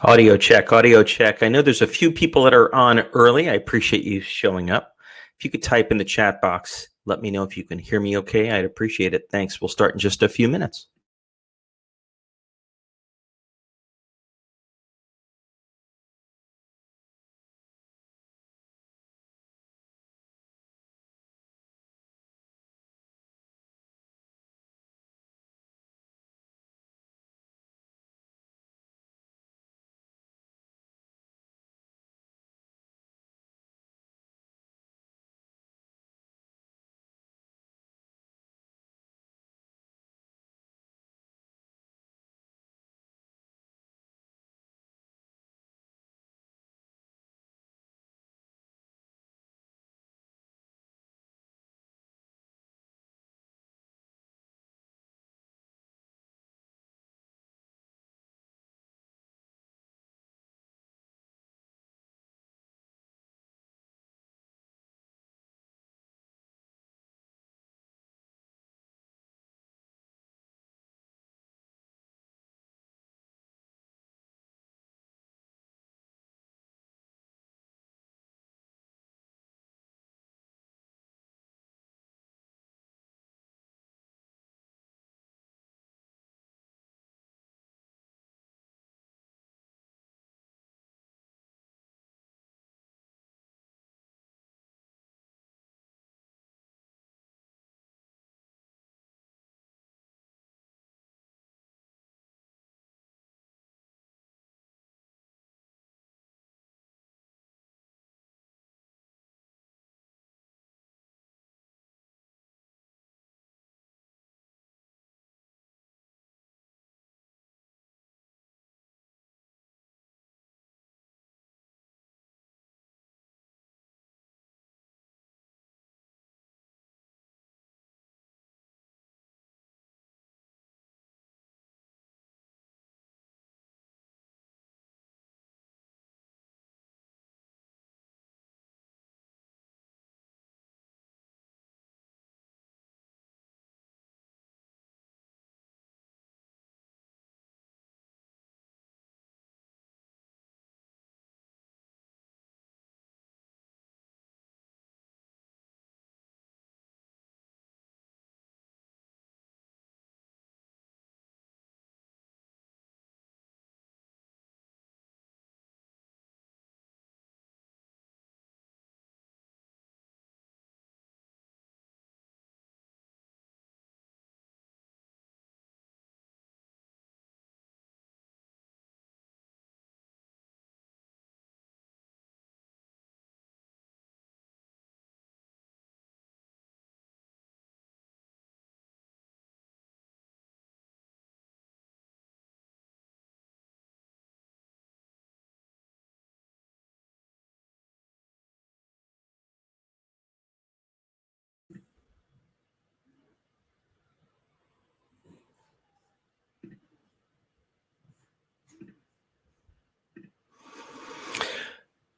Audio check, audio check. I know there's a few people that are on early. I appreciate you showing up. If you could type in the chat box, let me know if you can hear me okay. I'd appreciate it. Thanks. We'll start in just a few minutes.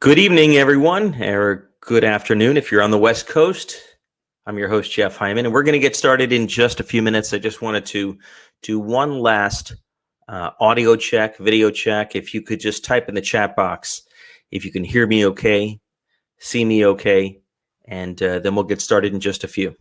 Good evening, everyone, or good afternoon if you're on the West Coast. I'm your host, Jeff Hyman, and we're going to get started in just a few minutes. I just wanted to do one last audio check, video check. If you could just type in the chat box if you can hear me okay, see me okay, and then we'll get started in just a few.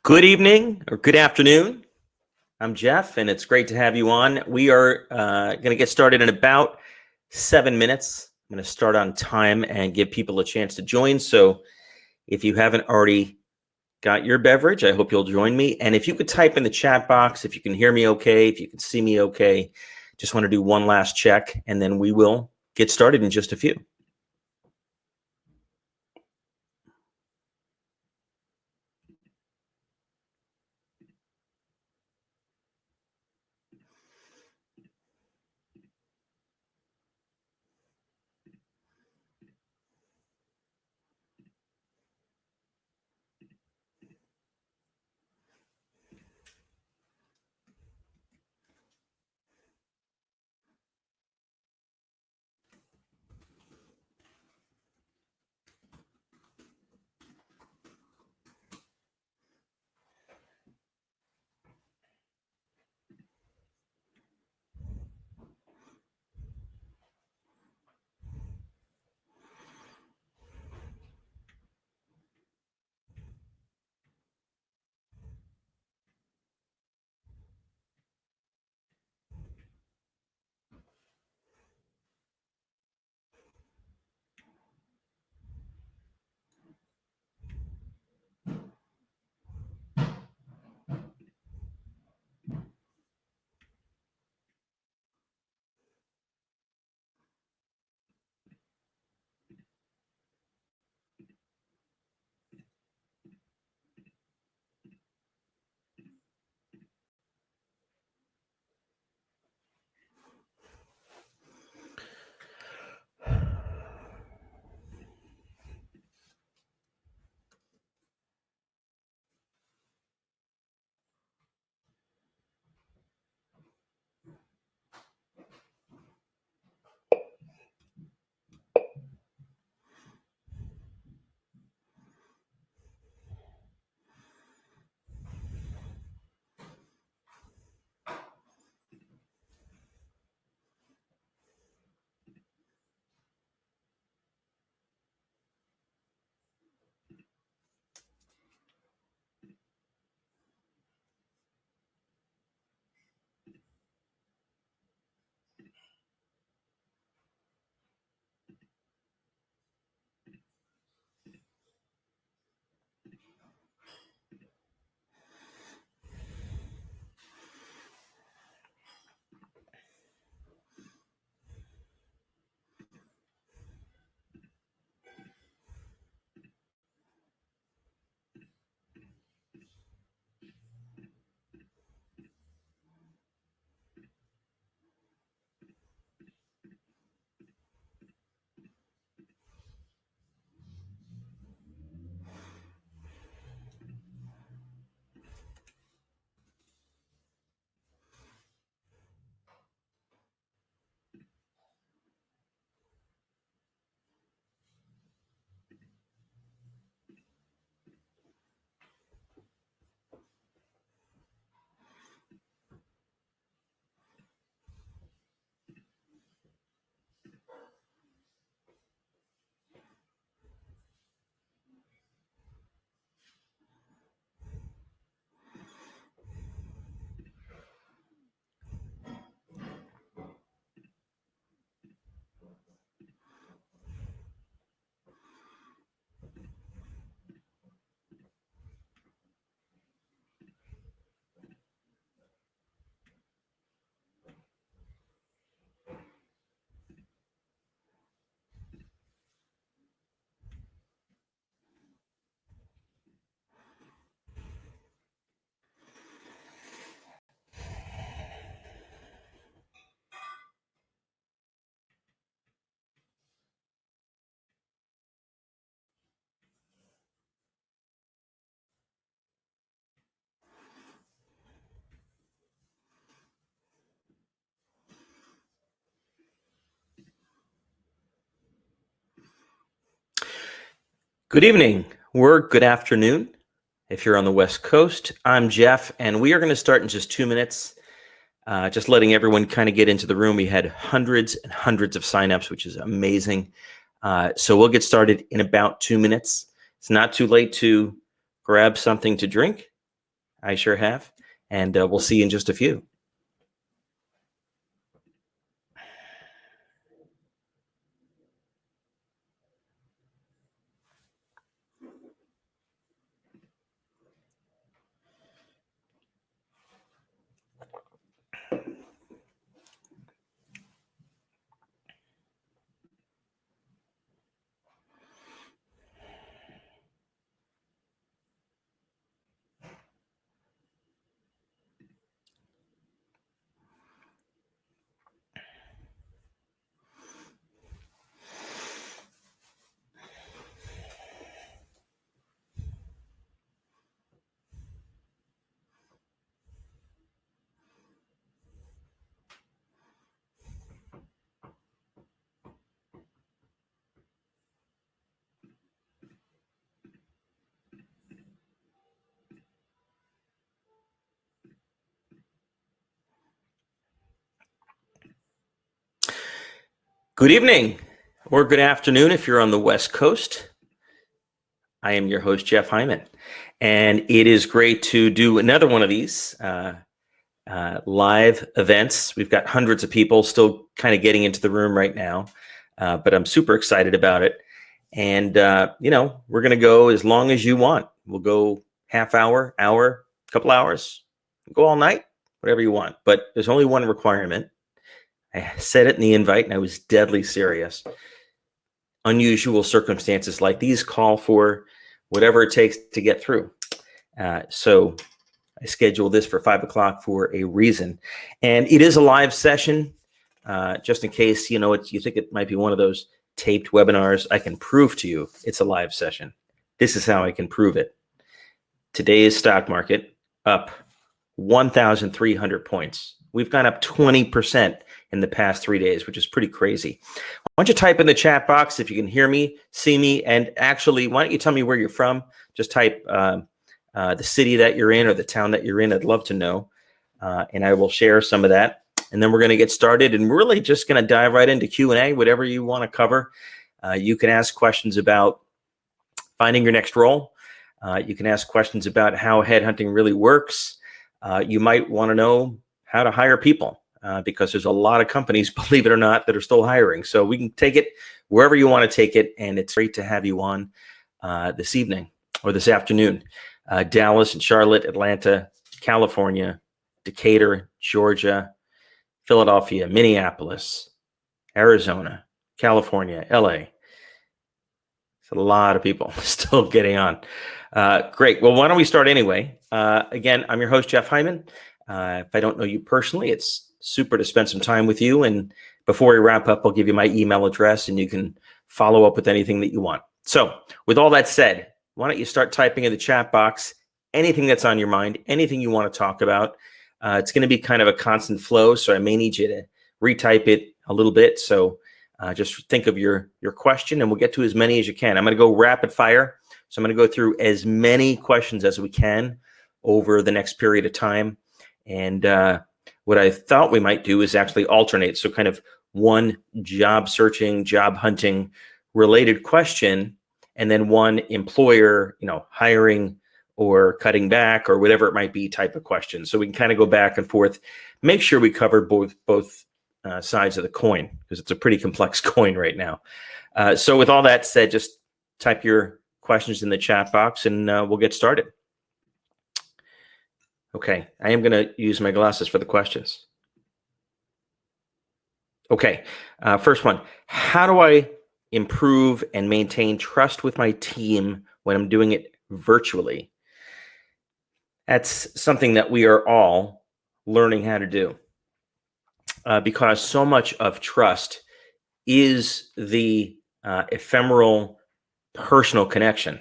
Good evening or good afternoon. I'm Jeff, and it's great to have you on. We are going to get started in about 7 minutes. I'm going to start on time and give people a chance to join. So if you haven't already got your beverage, I hope you'll join me. And if you could type in the chat box, if you can hear me okay, if you can see me okay, just want to do one last check, and then we will get started in just a few. Good evening or good afternoon. If you're on the West Coast, I'm Jeff, and we are going to start in just 2 minutes. Just letting everyone kind of get into the room. We had hundreds and hundreds of signups, which is amazing. So we'll get started in about 2 minutes. It's not too late to grab something to drink, I sure have. And we'll see you in just a few. Good evening or good afternoon if you're on the West Coast. I am your host, Jeff Hyman, and it is great to do another one of these live events. We've got hundreds of people still kind of getting into the room right now, but I'm super excited about it. And, we're going to go as long as you want. We'll go half hour, couple hours, go all night, whatever you want. But there's only one requirement. I said it in the invite, and I was deadly serious. Unusual circumstances like these call for whatever it takes to get through. So I scheduled this for 5 o'clock for a reason. And it is a live session, just in case, you think it might be one of those taped webinars. I can prove to you it's a live session. This is how I can prove it. Today's stock market up 1,300 points. We've gone up 20% in the past 3 days, which is pretty crazy. Why don't you type in the chat box if you can hear me, see me, and actually, why don't you tell me where you're from? Just type the city that you're in or the town that you're in. I'd love to know, and I will share some of that. And then we're going to get started, and we're really just going to dive right into Q&A, whatever you want to cover. You can ask questions about finding your next role. You can ask questions about how headhunting really works. You might want to know how to hire people. Because there's a lot of companies, believe it or not, that are still hiring. So we can take it wherever you want to take it. And it's great to have you on this evening or this afternoon. Dallas and Charlotte, Atlanta, California, Decatur, Georgia, Philadelphia, Minneapolis, Arizona, California, LA. It's a lot of people still getting on. Great. Well, why don't we start anyway? Again, I'm your host, Jeff Hyman. If I don't know you personally, it's super to spend some time with you. And before we wrap up, I'll give you my email address and you can follow up with anything that you want. So with all that said, why don't you start typing in the chat box, anything that's on your mind, anything you want to talk about. It's going to be kind of a constant flow. So I may need you to retype it a little bit. So just think of your question and we'll get to as many as you can. I'm going to go rapid fire. So I'm going to go through as many questions as we can over the next period of time. And what I thought we might do is actually alternate. So kind of one job searching, job hunting related question, and then one employer, hiring or cutting back or whatever it might be type of question. So we can kind of go back and forth, make sure we cover both sides of the coin because it's a pretty complex coin right now. So with all that said, just type your questions in the chat box and we'll get started. Okay, I am going to use my glasses for the questions. Okay, first one. How do I improve and maintain trust with my team when I'm doing it virtually? That's something that we are all learning how to do because so much of trust is the ephemeral personal connection.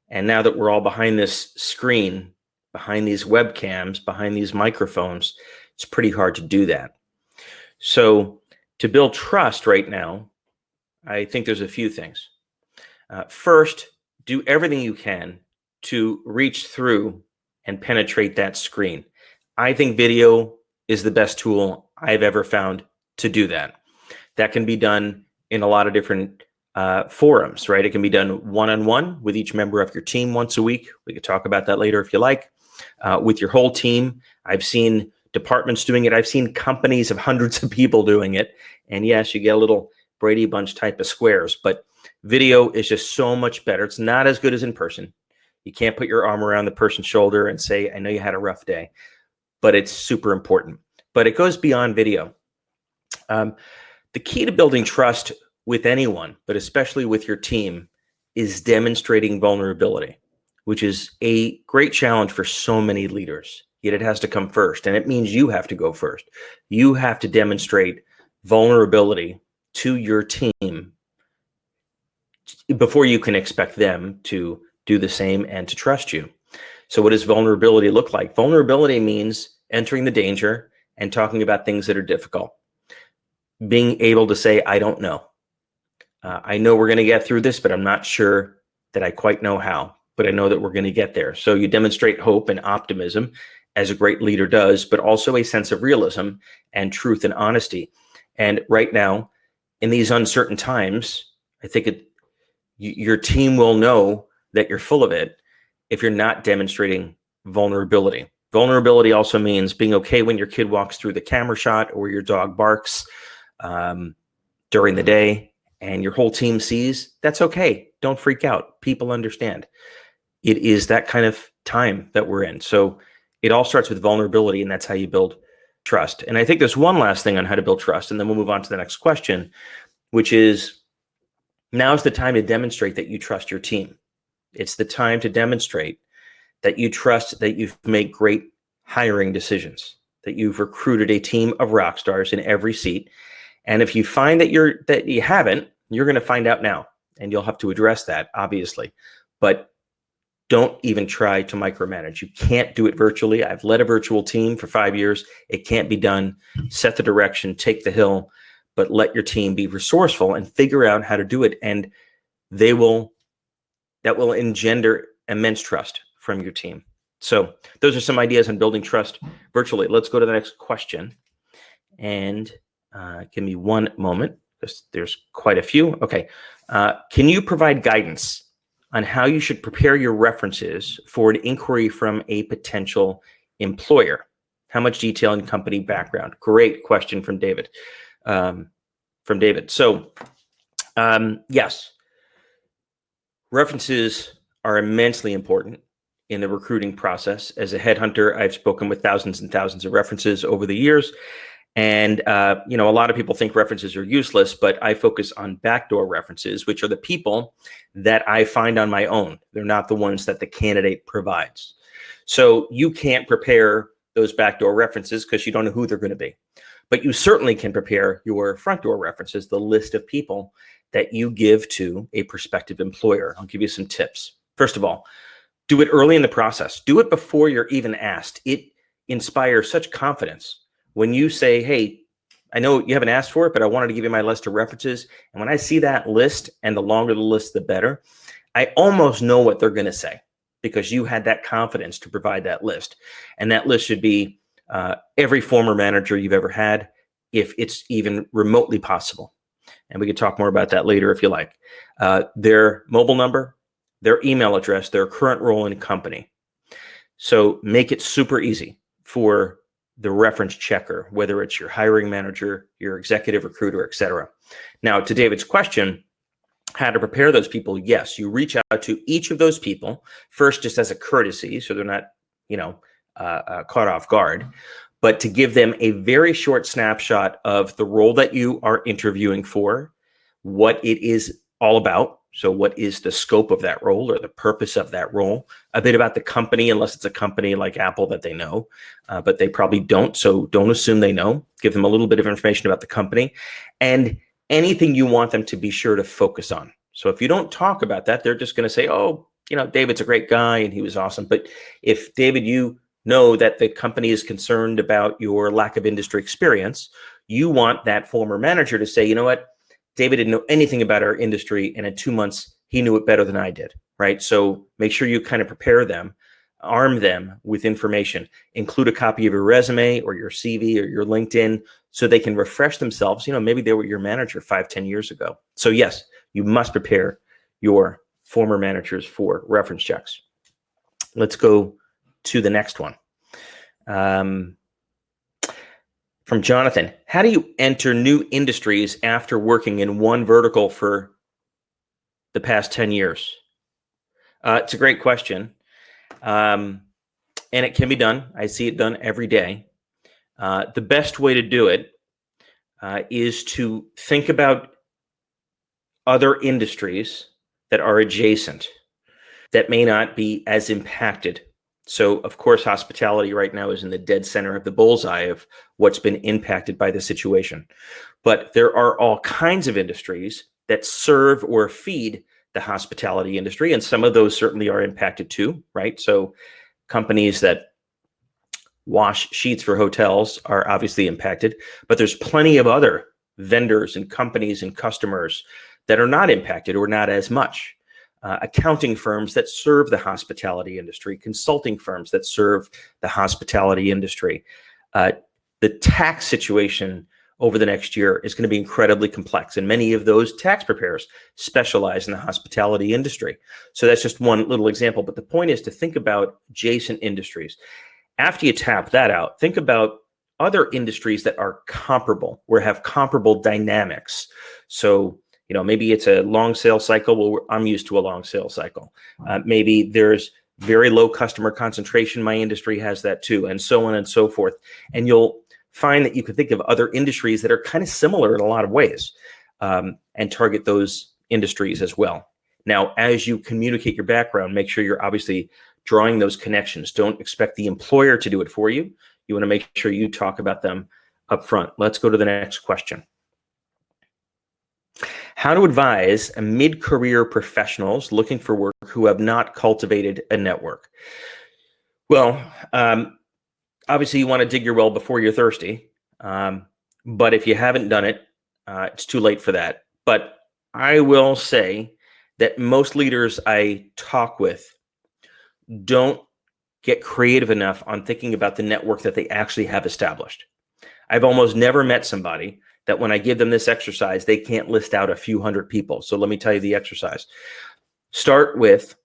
And now that we're all behind this screen, behind these webcams, behind these microphones, it's pretty hard to do that. So to build trust right now, I think there's a few things. First, do everything you can to reach through and penetrate that screen. I think video is the best tool I've ever found to do that. That can be done in a lot of different forums, right? It can be done one-on-one with each member of your team once a week. We could talk about that later if you like. With your whole team. I've seen departments doing it. I've seen companies of hundreds of people doing it. And yes, you get a little Brady Bunch type of squares, but video is just so much better. It's not as good as in person. You can't put your arm around the person's shoulder and say, I know you had a rough day, but it's super important. But it goes beyond video. The key to building trust with anyone, but especially with your team, is demonstrating vulnerability, which is a great challenge for so many leaders. Yet it has to come first, and it means you have to go first. You have to demonstrate vulnerability to your team before you can expect them to do the same and to trust you. So what does vulnerability look like? Vulnerability means entering the danger and talking about things that are difficult. Being able to say, I don't know. I know we're going to get through this, but I'm not sure that I quite know how. But I know that we're going to get there. So you demonstrate hope and optimism, as a great leader does, but also a sense of realism and truth and honesty. And right now, in these uncertain times, I think your team will know that you're full of it if you're not demonstrating vulnerability. Vulnerability also means being okay when your kid walks through the camera shot or your dog barks during the day and your whole team sees. That's okay. Don't freak out. People understand. It is that kind of time that we're in. So it all starts with vulnerability, and that's how you build trust. And I think there's one last thing on how to build trust, and then we'll move on to the next question, which is now's the time to demonstrate that you trust your team. It's the time to demonstrate that you trust that you've made great hiring decisions, that you've recruited a team of rock stars in every seat. And if you find that you haven't, you're going to find out now, and you'll have to address that, obviously. But don't even try to micromanage. You can't do it virtually. I've led a virtual team for 5 years. It can't be done. Set the direction, take the hill, but let your team be resourceful and figure out how to do it. And that will engender immense trust from your team. So those are some ideas on building trust virtually. Let's go to the next question. And give me one moment, because there's quite a few. Okay. Can you provide guidance on how you should prepare your references for an inquiry from a potential employer? How much detail and company background? Great question from David. So, yes, references are immensely important in the recruiting process. As a headhunter, I've spoken with thousands and thousands of references over the years. And, a lot of people think references are useless, but I focus on backdoor references, which are the people that I find on my own. They're not the ones that the candidate provides. So you can't prepare those backdoor references because you don't know who they're going to be. But you certainly can prepare your front door references, the list of people that you give to a prospective employer. I'll give you some tips. First of all, do it early in the process. Do it before you're even asked. It inspires such confidence. When you say, hey, I know you haven't asked for it, but I wanted to give you my list of references. And when I see that list, and the longer the list, the better, I almost know what they're going to say because you had that confidence to provide that list. And that list should be every former manager you've ever had, if it's even remotely possible. And we could talk more about that later if you like. Their mobile number, their email address, their current role in company. So make it super easy for the reference checker, whether it's your hiring manager, your executive recruiter, et cetera. Now, to David's question, how to prepare those people? Yes, you reach out to each of those people first, just as a courtesy, so they're not, caught off guard, but to give them a very short snapshot of the role that you are interviewing for, what it is all about. So what is the scope of that role or the purpose of that role? A bit about the company, unless it's a company like Apple that they know, but they probably don't. So don't assume they know. Give them a little bit of information about the company and anything you want them to be sure to focus on. So if you don't talk about that, they're just going to say, oh, David's a great guy and he was awesome. But if David, you know that the company is concerned about your lack of industry experience, you want that former manager to say, you know what? David didn't know anything about our industry, and in 2 months, he knew it better than I did, right? So make sure you kind of prepare them, arm them with information, include a copy of your resume or your CV or your LinkedIn so they can refresh themselves. Maybe they were your manager 5-10 years ago. So yes, You must prepare your former managers for reference checks. Let's go to the next one. From Jonathan, how do you enter new industries after working in one vertical for the past 10 years? It's a great question. And it can be done. I see it done every day. The best way to do it is to think about other industries that are adjacent, that may not be as impacted. So, of course, hospitality right now is in the dead center of the bullseye of what's been impacted by the situation. But there are all kinds of industries that serve or feed the hospitality industry, and some of those certainly are impacted too, right? So companies that wash sheets for hotels are obviously impacted, but there's plenty of other vendors and companies and customers that are not impacted or not as much. Accounting firms that serve the hospitality industry, consulting firms that serve the hospitality industry. The tax situation over the next year is going to be incredibly complex, and many of those tax preparers specialize in the hospitality industry. So that's just one little example, but the point is to think about adjacent industries. After you tap that out, think about other industries that are comparable or have comparable dynamics. So maybe it's a long sales cycle. Well, I'm used to a long sales cycle. Maybe there's very low customer concentration. My industry has that too, and so on and so forth. And you'll find that you can think of other industries that are kind of similar in a lot of ways, and target those industries as well. Now, as you communicate your background, make sure you're obviously drawing those connections. Don't expect the employer to do it for you. You want to make sure you talk about them up front. Let's go to the next question. How to advise mid-career professionals looking for work who have not cultivated a network? Well, obviously you want to dig your well before you're thirsty. But if you haven't done it, it's too late for that. But I will say that most leaders I talk with don't get creative enough on thinking about the network that they actually have established. I've almost never met somebody that when I give them this exercise, they can't list out a few hundred people. So let me tell you the exercise. Start with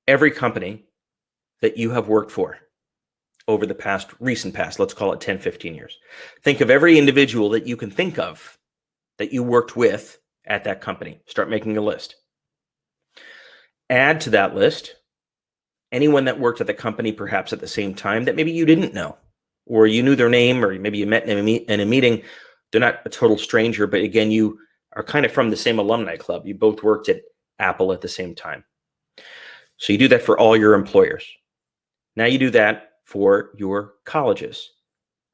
every company that you have worked for over the recent past, let's call it 10, 15 years. Think of every individual that you can think of that you worked with at that company. Start making a list. Add to that list anyone that worked at the company perhaps at the same time that maybe you didn't know, or you knew their name, or maybe you met in a meeting. They're not a total stranger, but again, you are kind of from the same alumni club. You both worked at Apple at the same time. So you do that for all your employers. Now you do that for your colleges.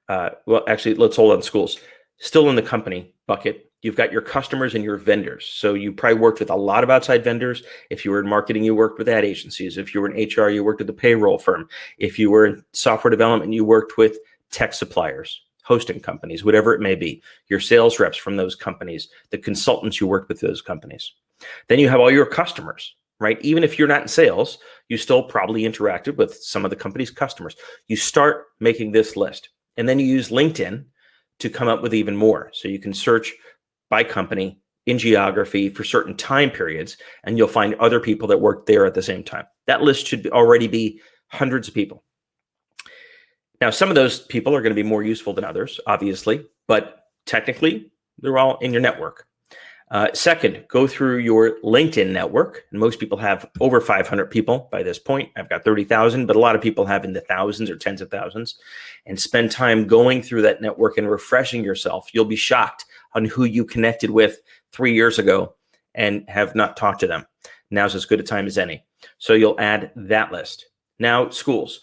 Well, actually, let's hold on schools. Still in the company bucket, you've got your customers and your vendors. So you probably worked with a lot of outside vendors. If you were in marketing, you worked with ad agencies. If you were in HR, you worked with a payroll firm. If you were in software development, you worked with tech suppliers, hosting companies, whatever it may be, your sales reps from those companies, the consultants you worked with those companies. Then you have all your customers, right? Even if you're not in sales, you still probably interacted with some of the company's customers. You start making this list, and then you use LinkedIn to come up with even more. So you can search by company in geography for certain time periods, and you'll find other people that worked there at the same time. That list should already be hundreds of people. Now, some of those people are going to be more useful than others, obviously, but technically, they're all in your network. Second, go through your LinkedIn network. And most people have over 500 people by this point. I've got 30,000, but a lot of people have in the thousands or tens of thousands. And spend time going through that network and refreshing yourself. You'll be shocked on who you connected with 3 years ago and have not talked to them. Now's as good a time as any. So you'll add that list. Now, schools,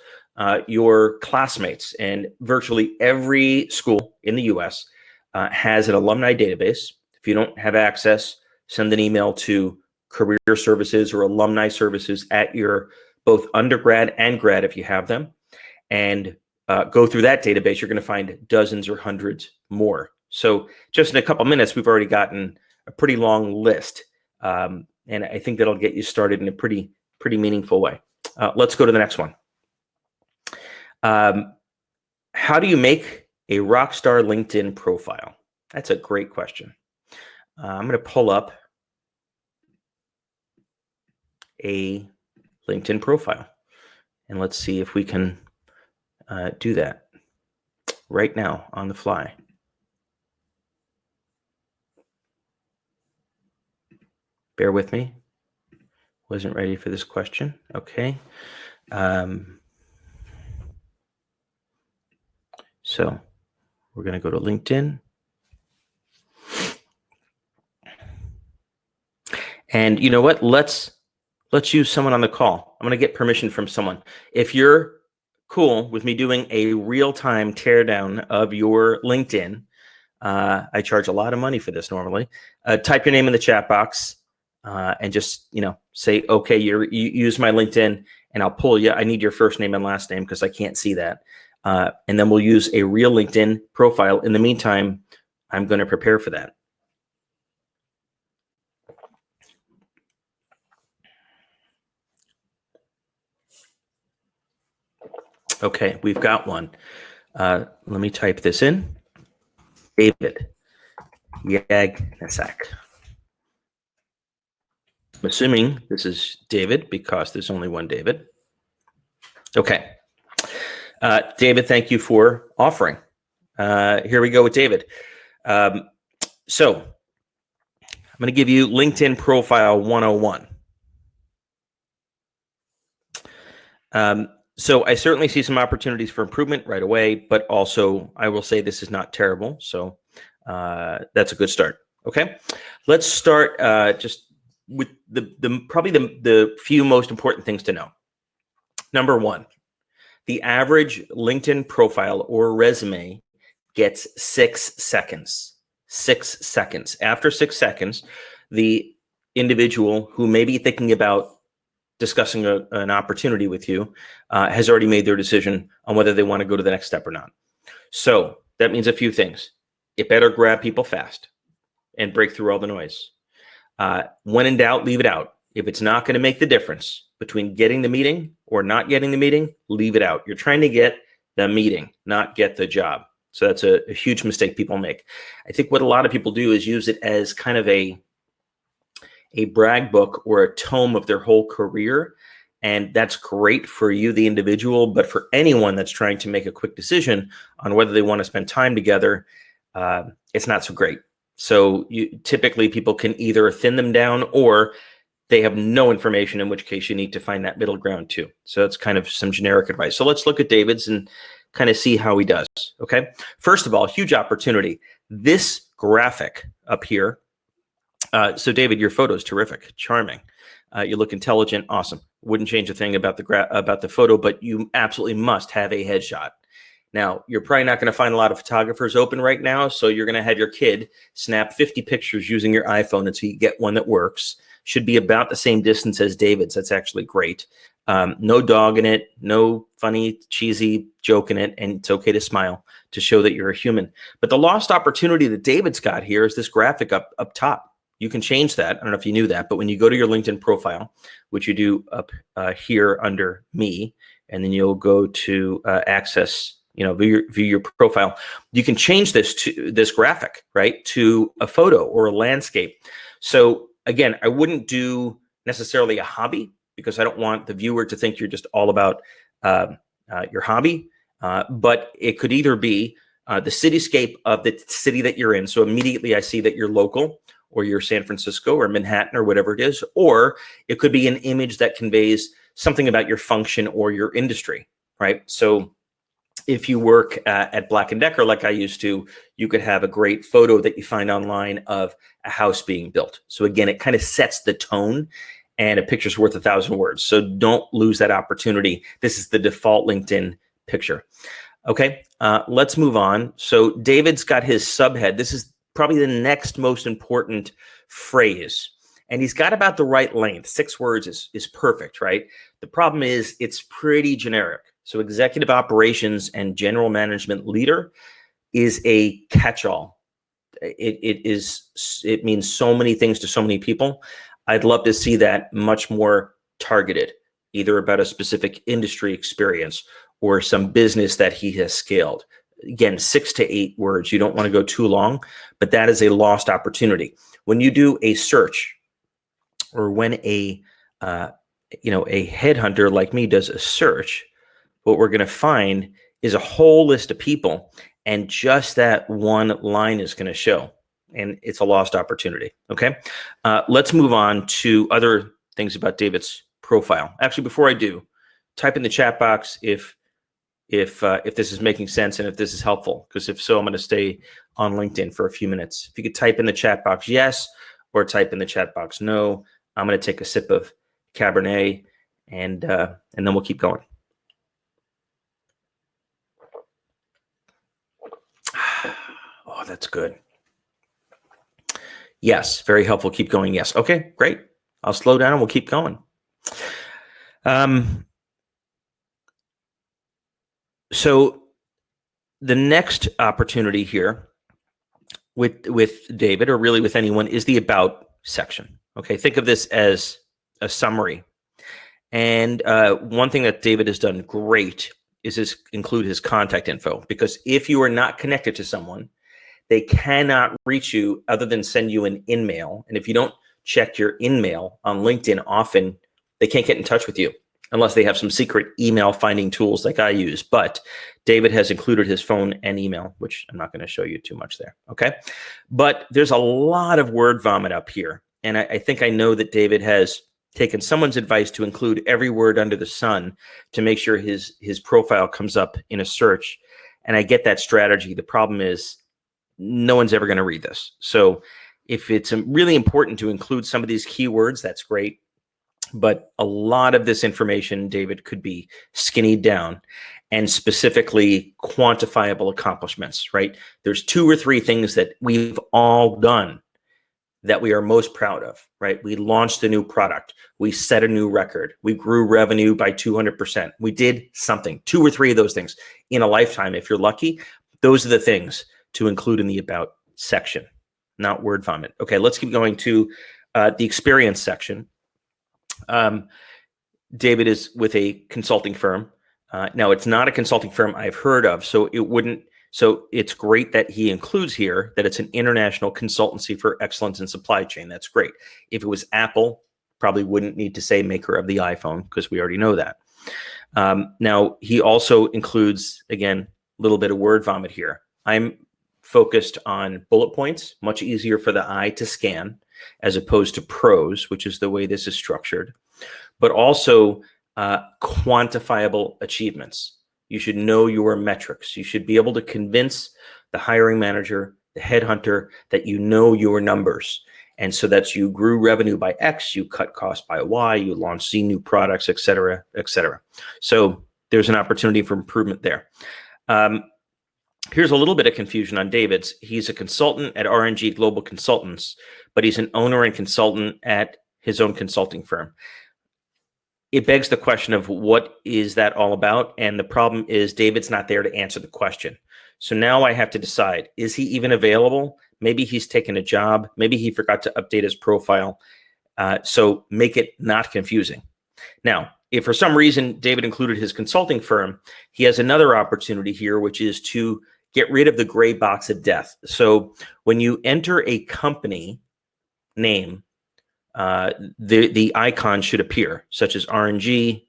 your classmates, and virtually every school in the US has an alumni database. If you don't have access, send an email to career services or alumni services at your both undergrad and grad if you have them, and go through that database. You're going to find dozens or hundreds more. So just in a couple minutes, we've already gotten a pretty long list, and I think that'll get you started in a pretty meaningful way. Let's go to the next one. How do you make a Rockstar LinkedIn profile? That's a great question. I'm going to pull up a LinkedIn profile, and let's see if we can do that right now on the fly. Bear with me. Wasn't ready for this question. Okay. So we're going to go to LinkedIn. And you know what? Let's use someone on the call. I'm going to get permission from someone. If you're cool with me doing a real-time teardown of your LinkedIn, I charge a lot of money for this normally. Type your name in the chat box and just say, okay, you use my LinkedIn, and I'll pull you. I need your first name and last name because I can't see that. And then we'll use a real LinkedIn profile. In the meantime, I'm going to prepare for that. Okay, we've got one. Let me type this in. David Yagnasak. I'm assuming this is David because there's only one David. Okay. David, thank you for offering. Here we go with David. So I'm going to give you LinkedIn Profile 101. So I certainly see some opportunities for improvement right away, but also I will say this is not terrible. So that's a good start. Okay, let's start just with probably the few most important things to know. Number one, the average LinkedIn profile or resume gets 6 seconds. 6 seconds. After 6 seconds, the individual who may be thinking about discussing an opportunity with you has already made their decision on whether they want to go to the next step or not. So that means a few things. It better grab people fast and break through all the noise. When in doubt, leave it out. If it's not going to make the difference between getting the meeting or not getting the meeting, leave it out. You're trying to get the meeting, not get the job. So that's a huge mistake people make. I think what a lot of people do is use it as kind of a brag book or a tome of their whole career. And that's great for you, the individual, but for anyone that's trying to make a quick decision on whether they want to spend time together, it's not so great. So typically people can either thin them down or they have no information, in which case you need to find that middle ground too. So that's kind of some generic advice. So let's look at David's and kind of see how he does. Okay. First of all, huge opportunity. This graphic up here. So David, your photo is terrific, charming. You look intelligent, awesome. Wouldn't change a thing about the photo, but you absolutely must have a headshot. Now, you're probably not going to find a lot of photographers open right now, so you're going to have your kid snap 50 pictures using your iPhone until you get one that works. Should be about the same distance as David's. That's actually great. No dog in it, no funny, cheesy joke in it, and it's okay to smile to show that you're a human. But the lost opportunity that David's got here is this graphic up top. You can change that. I don't know if you knew that, but when you go to your LinkedIn profile, which you do up here under me, and then you'll go to access, view your profile, you can change this graphic, right, to a photo or a landscape. So again, I wouldn't do necessarily a hobby because I don't want the viewer to think you're just all about your hobby, but it could either be the cityscape of the city that you're in. So immediately I see that you're local, or you're San Francisco or Manhattan or whatever it is, or it could be an image that conveys something about your function or your industry, right? So if you work at Black & Decker like I used to, you could have a great photo that you find online of a house being built. So again, it kind of sets the tone, and a picture's worth 1,000 words. So don't lose that opportunity. This is the default LinkedIn picture. Okay, let's move on. So David's got his subhead. This is probably the next most important phrase. And he's got about the right length. 6 words is perfect, right? The problem is it's pretty generic. So executive operations and general management leader is a catch-all. It means so many things to so many people. I'd love to see that much more targeted, either about a specific industry experience or some business that he has scaled. Again, 6 to 8 words. You don't want to go too long, but that is a lost opportunity. when you do a search, or when a headhunter like me does a search, what we're going to find is a whole list of people, and just that one line is going to show, and it's a lost opportunity. Okay, let's move on to other things about David's profile. Actually, before I do, type in the chat box if this is making sense and if this is helpful, because if so, I'm going to stay on LinkedIn for a few minutes. If you could type in the chat box yes, or type in the chat box no, I'm going to take a sip of Cabernet, and then we'll keep going. Oh, that's good. Yes, very helpful. Keep going. Yes. Okay, great. I'll slow down and we'll keep going. So the next opportunity here with David, or really with anyone, is the about section. Okay, think of this as a summary. And one thing that David has done great is include his contact info, because if you are not connected to someone, they cannot reach you other than send you an in-mail. And if you don't check your in-mail on LinkedIn often, they can't get in touch with you unless they have some secret email finding tools like I use. But David has included his phone and email, which I'm not going to show you too much there. Okay. But there's a lot of word vomit up here. And I think I know that David has taken someone's advice to include every word under the sun to make sure his profile comes up in a search. And I get that strategy. The problem is no one's ever going to read this. So if it's really important to include some of these keywords, that's great. But a lot of this information, David, could be skinnied down, and specifically quantifiable accomplishments, right? There's 2 or 3 things that we've all done that we are most proud of, right? We launched a new product. We set a new record. We grew revenue by 200%. We did something, 2 or 3 of those things in a lifetime. If you're lucky, those are the things to include in the about section, not word vomit. Okay, let's keep going to the experience section. David is with a consulting firm. Now, it's not a consulting firm I've heard of, so it's great that he includes here that it's an international consultancy for excellence in supply chain. That's great. If it was Apple, probably wouldn't need to say maker of the iPhone, because we already know that. Now, he also includes, again, a little bit of word vomit here. I'm focused on bullet points, much easier for the eye to scan, as opposed to prose, which is the way this is structured, but also quantifiable achievements. You should know your metrics. You should be able to convince the hiring manager, the headhunter, that you know your numbers. And so that's you grew revenue by X, you cut costs by Y, you launched Z new products, et cetera, et cetera. So there's an opportunity for improvement there. Here's a little bit of confusion on David's. He's a consultant at RNG Global Consultants, but he's an owner and consultant at his own consulting firm. It begs the question of what is that all about? And the problem is David's not there to answer the question. So now I have to decide, is he even available? Maybe he's taken a job. Maybe he forgot to update his profile. So make it not confusing. Now, if for some reason David included his consulting firm, he has another opportunity here, which is to get rid of the gray box of death. So when you enter a company name, the icon should appear, such as RNG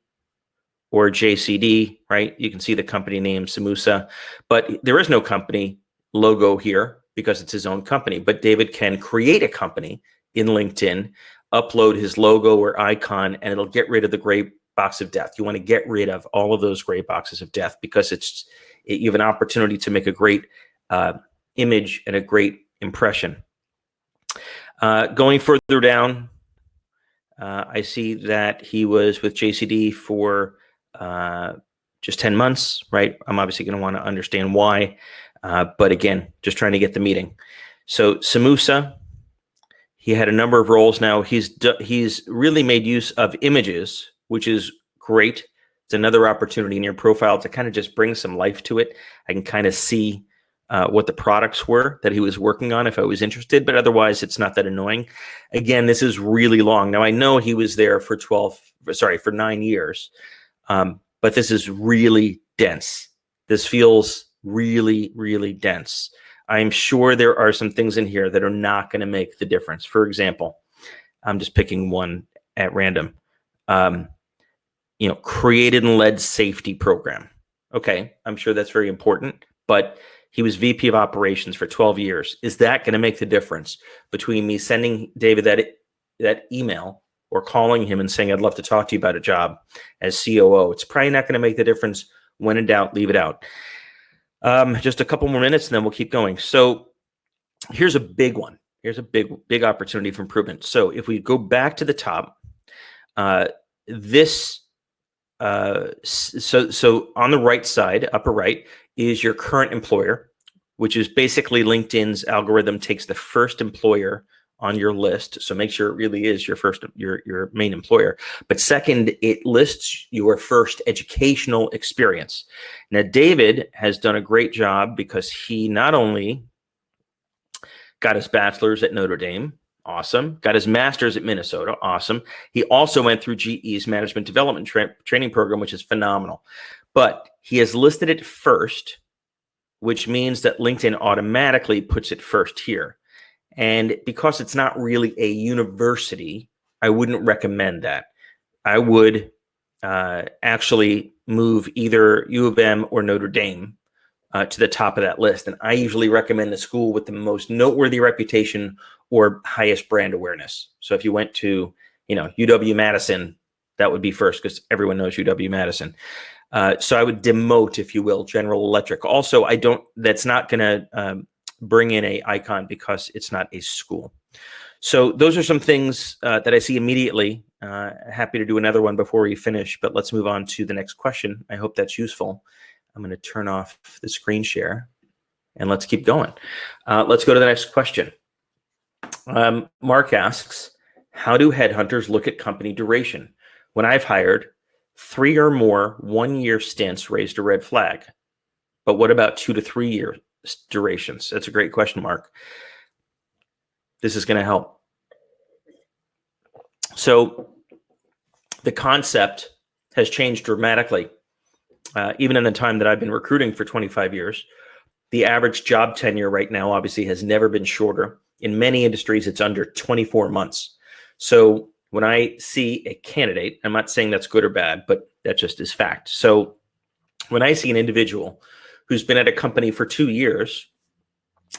or JCD, right? You can see the company name, Samusa, but there is no company logo here because it's his own company. But David can create a company in LinkedIn, upload his logo or icon, and it'll get rid of the gray box of death. You want to get rid of all of those gray boxes of death, because you have an opportunity to make a great image and a great impression. Going further down, I see that he was with JCD for just 10 months, right? I'm obviously going to want to understand why, but again, just trying to get the meeting. So Samusa, he had a number of roles. Now he's really made use of images, which is great. It's another opportunity in your profile to kind of just bring some life to it. I can kind of see what the products were that he was working on if I was interested, but otherwise it's not that annoying. Again, this is really long. Now I know he was there for 9 years, but this is really dense. This feels really, really dense. I'm sure there are some things in here that are not going to make the difference. For example, I'm just picking one at random. Created and led safety program. Okay, I'm sure that's very important, but he was VP of operations for 12 years. Is that going to make the difference between me sending David that email or calling him and saying, I'd love to talk to you about a job as COO? It's probably not going to make the difference. When in doubt, leave it out. Just a couple more minutes and then we'll keep going. So here's a big one. Here's a big opportunity for improvement. So if we go back to the top, so on the right side, upper right, is your current employer, which is basically LinkedIn's algorithm takes the first employer on your list. So make sure it really is your main employer. But second, it lists your first educational experience. Now, David has done a great job because he not only got his bachelor's at Notre Dame, awesome. Got his master's at Minnesota, awesome. He also went through GE's management development training program, which is phenomenal. But he has listed it first, which means that LinkedIn automatically puts it first here. And because it's not really a university, I wouldn't recommend that. I would actually move either U of M or Notre Dame to the top of that list. And I usually recommend the school with the most noteworthy reputation or highest brand awareness. So if you went to, UW-Madison, that would be first because everyone knows UW-Madison. So I would demote, if you will, General Electric. Also, that's not going to bring in a icon because it's not a school. So those are some things that I see immediately. Happy to do another one before we finish, but let's move on to the next question. I hope that's useful. I'm going to turn off the screen share and let's keep going. Let's go to the next question. Mark asks, how do headhunters look at company duration? When I've hired, 3 or more 1-year stints raised a red flag. But what about 2 to 3 year durations? That's a great question, Mark. This is going to help. So the concept has changed dramatically. Even in the time that I've been recruiting for 25 years, the average job tenure right now obviously has never been shorter. In many industries, it's under 24 months. So when I see a candidate, I'm not saying that's good or bad, but that just is fact. So when I see an individual who's been at a company for 2 years,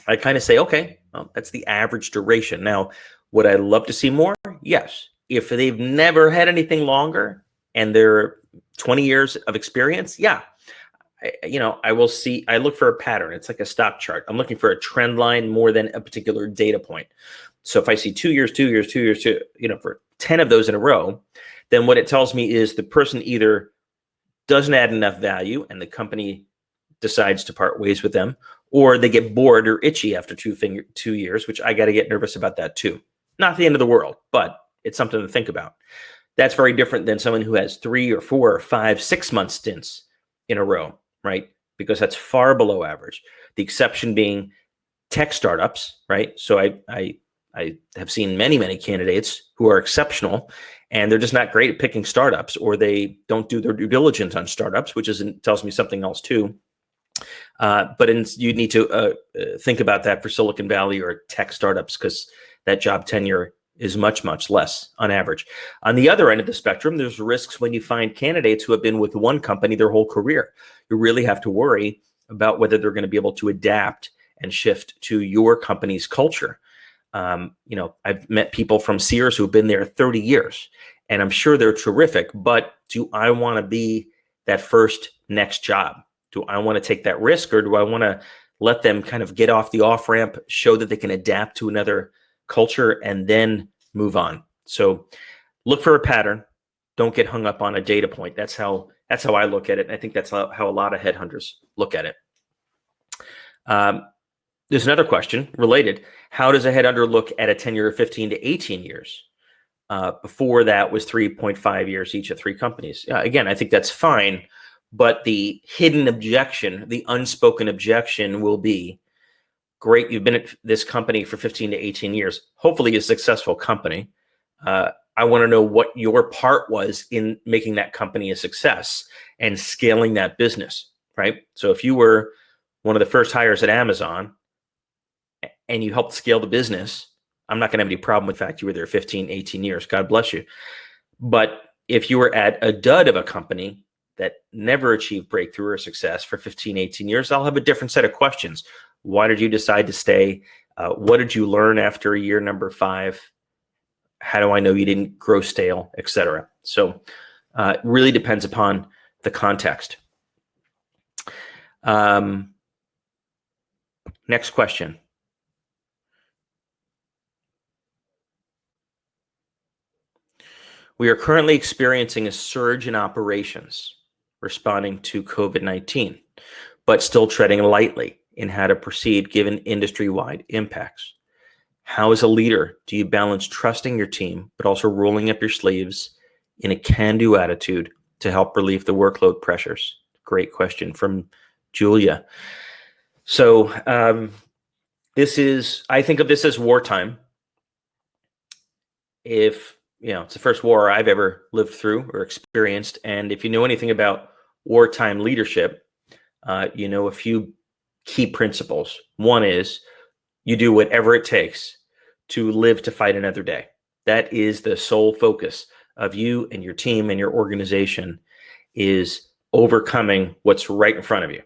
I kind of say, okay, well, that's the average duration. Now, would I love to see more? Yes. If they've never had anything longer and they're 20 years of experience, yeah. I look for a pattern. It's like a stock chart. I'm looking for a trend line more than a particular data point. So if I see 2 years, for 10 of those in a row, then what it tells me is the person either doesn't add enough value and the company decides to part ways with them, or they get bored or itchy after 2 years, which I got to get nervous about that too. Not the end of the world, but it's something to think about. That's very different than someone who has 3 or 4 or 5, 6 month stints in a row, right? Because that's far below average. The exception being tech startups, right? So I have seen many candidates who are exceptional and they're just not great at picking startups, or they don't do their due diligence on startups, which tells me something else too. But you need to think about that for Silicon Valley or tech startups because that job tenure is much, much less on average. On the other end of the spectrum, there's risks when you find candidates who have been with one company their whole career. You really have to worry about whether they're going to be able to adapt and shift to your company's culture. I've met people from Sears who've been there 30 years, and I'm sure they're terrific, but do I want to be that first next job? Do I want to take that risk, or do I want to let them kind of get off the off-ramp, show that they can adapt to another culture, and then move on? So look for a pattern. Don't get hung up on a data point. That's how I look at it. And I think that's how a lot of headhunters look at it. There's another question related. How does a headhunter look at a tenure of 15 to 18 years? Before that was 3.5 years each at 3 companies. Again, I think that's fine. But the hidden objection, the unspoken objection will be, great, you've been at this company for 15 to 18 years, hopefully a successful company. I want to know what your part was in making that company a success and scaling that business, right? So if you were one of the first hires at Amazon and you helped scale the business, I'm not going to have any problem with the fact you were there 15, 18 years. God bless you. But if you were at a dud of a company that never achieved breakthrough or success for 15, 18 years, I'll have a different set of questions. Why did you decide to stay? What did you learn after year number 5? How do I know you didn't grow stale, et cetera? So it really depends upon the context. Next question. We are currently experiencing a surge in operations responding to COVID-19, but still treading lightly in how to proceed given industry-wide impacts. How, as a leader, do you balance trusting your team, but also rolling up your sleeves in a can-do attitude to help relieve the workload pressures? Great question from Julia. So I think of this as wartime. It's the first war I've ever lived through or experienced. And if you know anything about wartime leadership, you know a few key principles. One is you do whatever it takes to live to fight another day. That is the sole focus of you and your team and your organization, is overcoming what's right in front of you.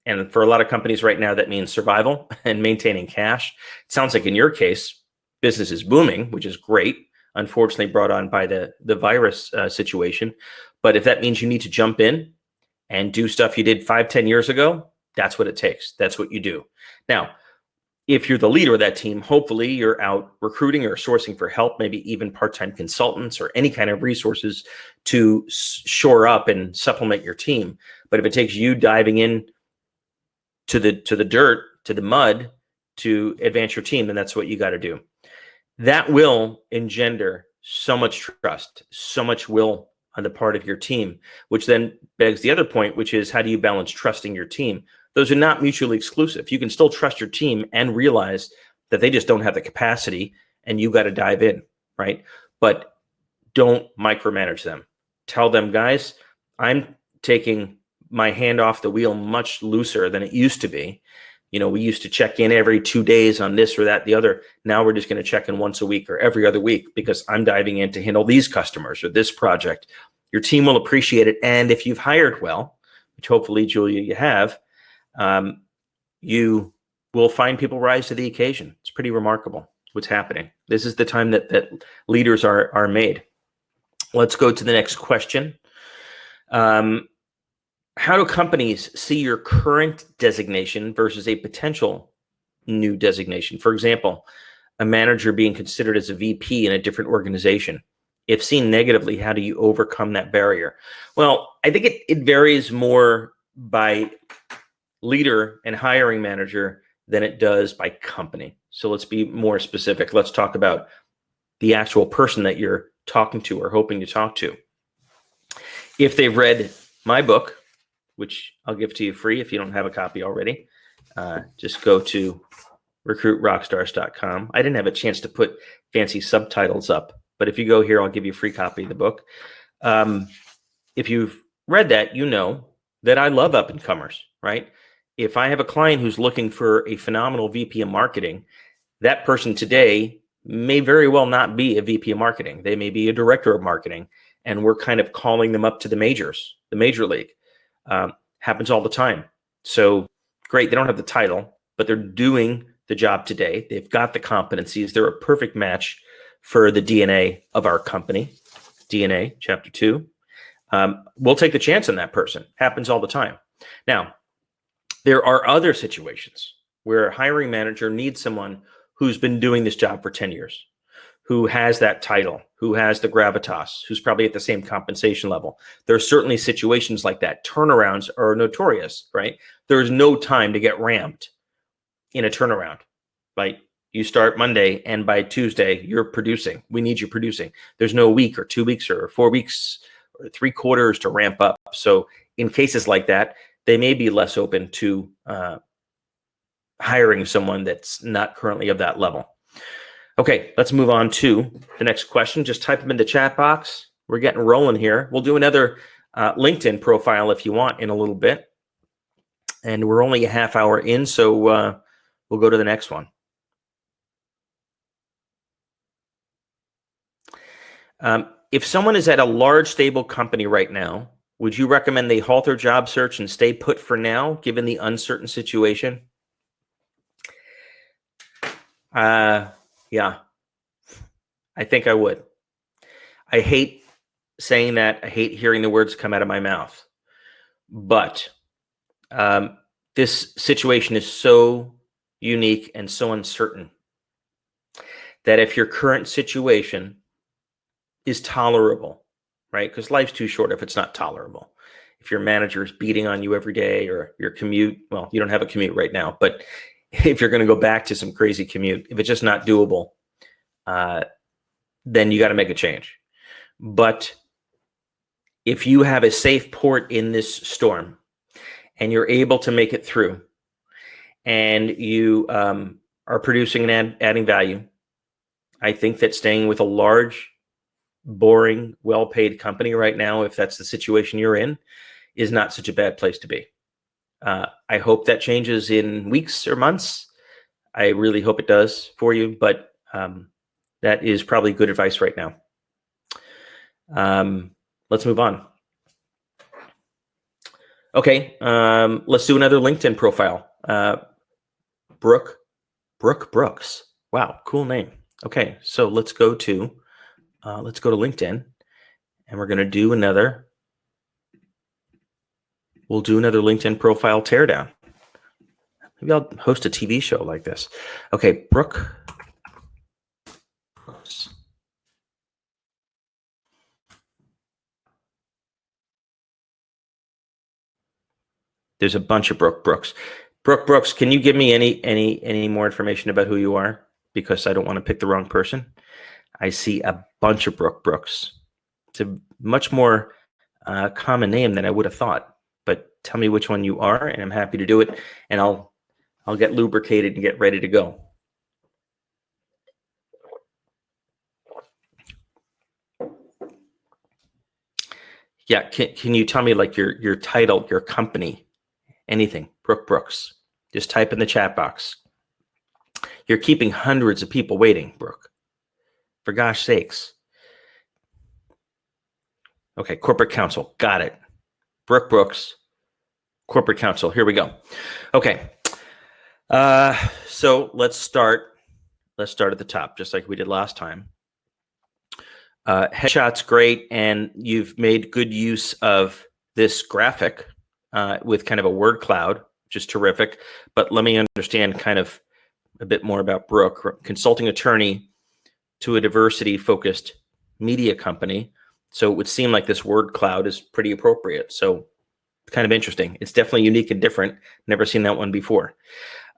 And for a lot of companies right now, that means survival and maintaining cash. It sounds like in your case, business is booming, which is great. Unfortunately brought on by the virus situation. But if that means you need to jump in and do stuff you did 5-10 years ago, that's what it takes. That's what you do. Now, if you're the leader of that team, hopefully you're out recruiting or sourcing for help, maybe even part-time consultants or any kind of resources to shore up and supplement your team. But if it takes you diving in to the dirt, to the mud, to advance your team, then that's what you got to do. That will engender so much trust, so much will on the part of your team, which then begs the other point, which is how do you balance trusting your team? Those are not mutually exclusive. You can still trust your team and realize that they just don't have the capacity and you got to dive in, right? But don't micromanage them. Tell them, guys, I'm taking my hand off the wheel much looser than it used to be. We used to check in every 2 days on this or that, the other. Now we're just going to check in once a week or every other week because I'm diving in to handle these customers or this project. Your team will appreciate it. And if you've hired well, which hopefully, Julia, you have, you will find people rise to the occasion. It's pretty remarkable what's happening. This is the time that leaders are made. Let's go to the next question. How do companies see your current designation versus a potential new designation? For example, a manager being considered as a VP in a different organization. If seen negatively, how do you overcome that barrier? Well, I think it varies more by leader and hiring manager than it does by company. So let's be more specific. Let's talk about the actual person that you're talking to or hoping to talk to. If they've read my book, which I'll give to you free if you don't have a copy already, just go to recruitrockstars.com. I didn't have a chance to put fancy subtitles up, but if you go here, I'll give you a free copy of the book. If you've read that, you know that I love up-and-comers, right? If I have a client who's looking for a phenomenal VP of marketing, that person today may very well not be a VP of marketing. They may be a director of marketing, and we're kind of calling them up to the majors, the major league. Happens all the time. So great, they don't have the title, but they're doing the job today. They've got the competencies. They're a perfect match for the DNA of our company. DNA, chapter 2. We'll take the chance on that person. Happens all the time. Now, there are other situations where a hiring manager needs someone who's been doing this job for 10 years, who has that title, who has the gravitas, who's probably at the same compensation level. There are certainly situations like that. Turnarounds are notorious, right? There is no time to get ramped in a turnaround, right? You start Monday and by Tuesday, you're producing. We need you producing. There's no week or 2 weeks or 4 weeks or 3 quarters to ramp up. So in cases like that, they may be less open to hiring someone that's not currently of that level. Okay, let's move on to the next question. Just type them in the chat box. We're getting rolling here. We'll do another LinkedIn profile if you want in a little bit. And we're only a half hour in, so we'll go to the next one. If someone is at a large, stable company right now, would you recommend they halt their job search and stay put for now, given the uncertain situation? Yeah, I think I would. I hate saying that. I hate hearing the words come out of my mouth. But this situation is so unique and so uncertain that if your current situation is tolerable, right? Because life's too short if it's not tolerable. If your manager is beating on you every day, or your commute, well, you don't have a commute right now, but if you're going to go back to some crazy commute, if it's just not doable, then you got to make a change. But if you have a safe port in this storm and you're able to make it through, and you are producing and adding value, I think that staying with a large, boring, well-paid company right now, if that's the situation you're in, is not such a bad place to be. I hope that changes in weeks or months. I really hope it does for you, but that is probably good advice right now. Let's move on. Okay, let's do another LinkedIn profile. Brooke Brooks. Wow, cool name. Okay, so let's go to LinkedIn, and we're going to do another. We'll do another LinkedIn profile teardown. Maybe I'll host a TV show like this. Okay, Brooke. There's a bunch of Brooke Brooks. Brooke Brooks, can you give me any more information about who you are? Because I don't want to pick the wrong person. I see a bunch of Brooke Brooks. It's a much more common name than I would have thought. But tell me which one you are, and I'm happy to do it. And I'll get lubricated and get ready to go. Yeah, can you tell me like your title, your company, anything? Brooke Brooks. Just type in the chat box. You're keeping hundreds of people waiting, Brooke. For gosh sakes. Okay, corporate counsel. Got it. Brooke Brooks, corporate counsel. Here we go. Okay. So let's start at the top, just like we did last time. Headshot's great, and you've made good use of this graphic with kind of a word cloud, which is terrific. But let me understand kind of a bit more about Brooke. Consulting attorney to a diversity-focused media company. So it would seem like this word cloud is pretty appropriate. So kind of interesting. It's definitely unique and different. Never seen that one before.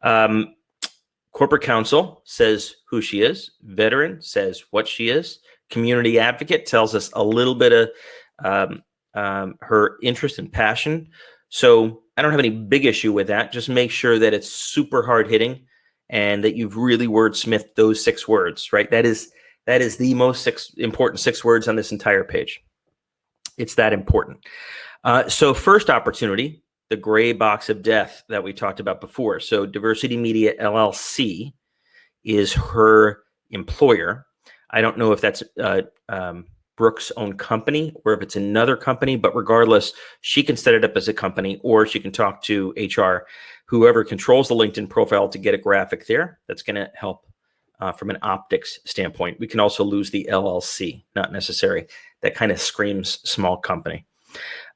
Corporate counsel says who she is. Veteran says what she is. Community advocate tells us a little bit of her interest and passion. So I don't have any big issue with that. Just make sure that it's super hard hitting and that you've really wordsmithed those 6 words, right? That is the most important 6 words on this entire page. It's that important. So first opportunity, the gray box of death that we talked about before. So Diversity Media LLC is her employer. I don't know if that's Brooke's own company or if it's another company, but regardless, she can set it up as a company, or she can talk to HR, whoever controls the LinkedIn profile, to get a graphic there. That's going to help from an optics standpoint. We can also lose the LLC, not necessary. That kind of screams small company.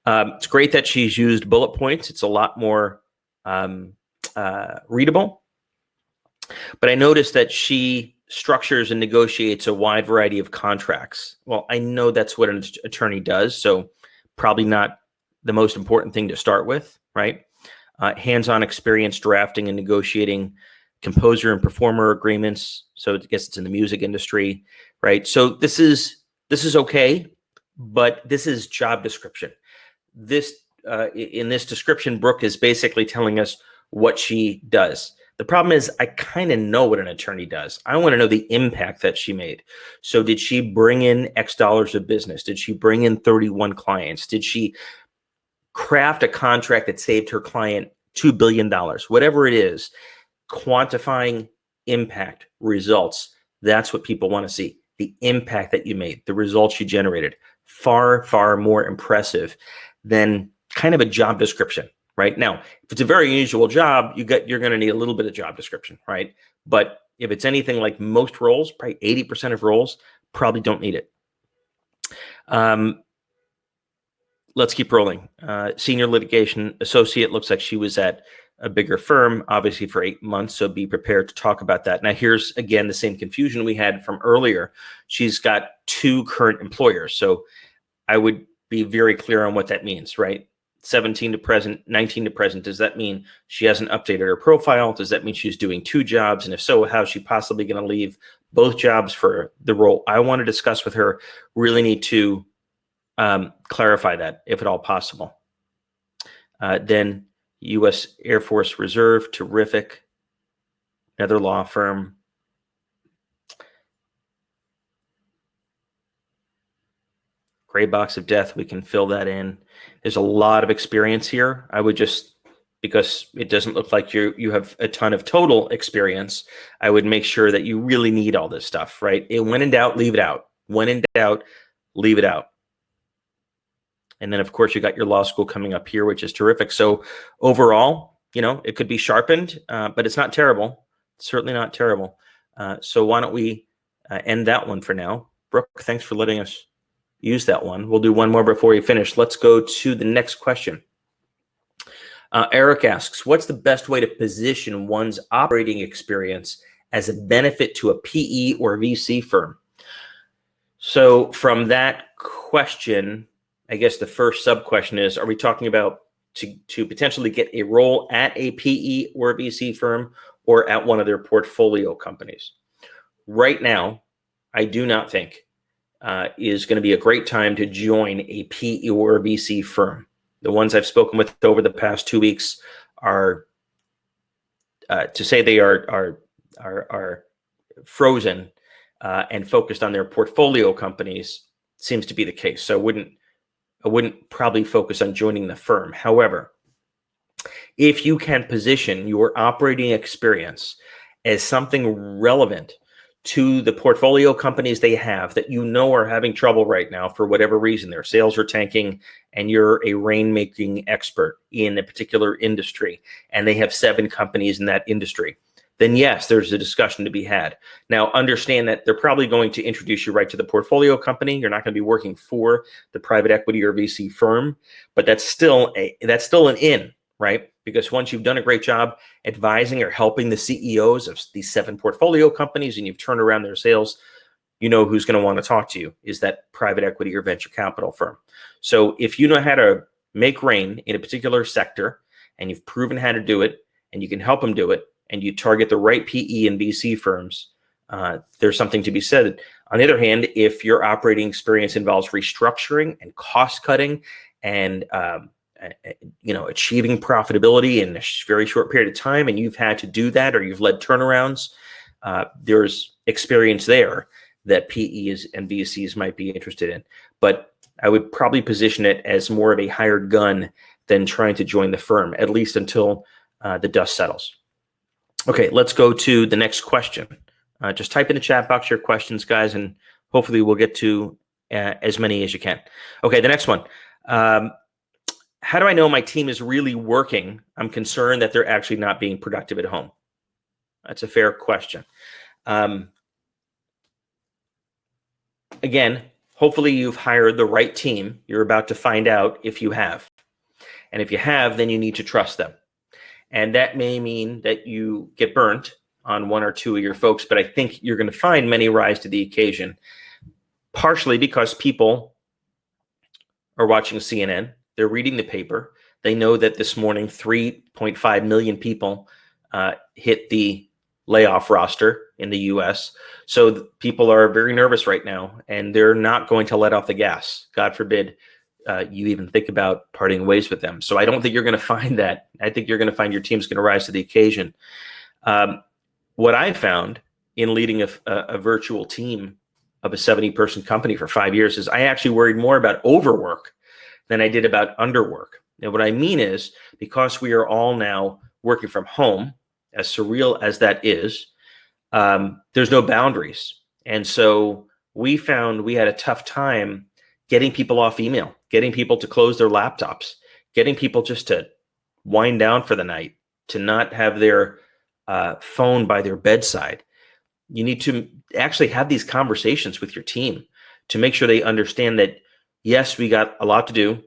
It's great that she's used bullet points. It's a lot more readable. But I noticed that she structures and negotiates a wide variety of contracts. Well, I know that's what an attorney does, so probably not the most important thing to start with, right? Hands-on experience drafting and negotiating composer and performer agreements. So I guess it's in the music industry, right? So this is okay, but this is job description. This in this description, Brooke is basically telling us what she does. The problem is I kind of know what an attorney does. I want to know the impact that she made. So did she bring in X dollars of business? Did she bring in 31 clients? Did she craft a contract that saved her client $2 billion? Whatever it is, quantifying impact, results, that's what people want to see. the impact that you made, the results you generated, far, far more impressive than kind of a job description, right? Now, if it's a very unusual job, you're going to need a little bit of job description, right? But if it's anything like most roles, probably 80% of roles probably don't need it. Let's keep rolling. Senior litigation associate, looks like she was at a bigger firm, obviously for 8 months. So be prepared to talk about that. Now, here's again the same confusion we had from earlier. She's got 2 current employers. So I would be very clear on what that means, right? 17 to present, 19 to present. Does that mean she hasn't updated her profile? Does that mean she's doing 2 jobs? And if so, how is she possibly going to leave both jobs for the role I want to discuss with her? Really need to clarify that if at all possible. Then U.S. Air Force Reserve, terrific. Another law firm. Gray box of death, we can fill that in. There's a lot of experience here. I would just, because it doesn't look like you have a ton of total experience, I would make sure that you really need all this stuff, right? When in doubt, leave it out. When in doubt, leave it out. And then, of course, you got your law school coming up here, which is terrific. So overall, it could be sharpened, but it's not terrible. It's certainly not terrible. So why don't we end that one for now? Brooke, thanks for letting us use that one. We'll do one more before we finish. Let's go to the next question. Eric asks, what's the best way to position one's operating experience as a benefit to a PE or VC firm? So from that question, I guess the first sub-question is, are we talking about to potentially get a role at a PE or a VC firm or at one of their portfolio companies? Right now, I do not think is going to be a great time to join a PE or a VC firm. The ones I've spoken with over the past 2 weeks are, to say they are frozen and focused on their portfolio companies seems to be the case. So I wouldn't probably focus on joining the firm. However, if you can position your operating experience as something relevant to the portfolio companies they have that are having trouble right now for whatever reason, their sales are tanking, and you're a rainmaking expert in a particular industry, and they have 7 companies in that industry, then yes, there's a discussion to be had. Now, understand that they're probably going to introduce you right to the portfolio company. You're not going to be working for the private equity or VC firm, but that's still an in, right? Because once you've done a great job advising or helping the CEOs of these 7 portfolio companies and you've turned around their sales, who's going to want to talk to you is that private equity or venture capital firm. So if you know how to make rain in a particular sector and you've proven how to do it and you can help them do it, and you target the right PE and VC firms, there's something to be said. On the other hand, if your operating experience involves restructuring and cost cutting and achieving profitability in a very short period of time, and you've had to do that or you've led turnarounds, there's experience there that PEs and VCs might be interested in. But I would probably position it as more of a hired gun than trying to join the firm, at least until the dust settles. Okay, let's go to the next question. Just type in the chat box your questions, guys, and hopefully we'll get to as many as you can. Okay, the next one. How do I know my team is really working? I'm concerned that they're actually not being productive at home. That's a fair question. Again, hopefully you've hired the right team. You're about to find out if you have. And if you have, then you need to trust them. And that may mean that you get burnt on 1 or 2 of your folks, but I think you're going to find many rise to the occasion, partially because people are watching CNN, they're reading the paper, they know that this morning 3.5 million people hit the layoff roster in the US. So people are very nervous right now, and they're not going to let off the gas. God forbid you even think about parting ways with them. So I don't think you're going to find that. I think you're going to find your team's going to rise to the occasion. What I found in leading a virtual team of a 70-person company for 5 years is I actually worried more about overwork than I did about underwork. And what I mean is, because we are all now working from home, as surreal as that is, there's no boundaries. And so we found we had a tough time getting people off email, getting people to close their laptops, getting people just to wind down for the night, to not have their phone by their bedside. You need to actually have these conversations with your team to make sure they understand that, yes, we got a lot to do.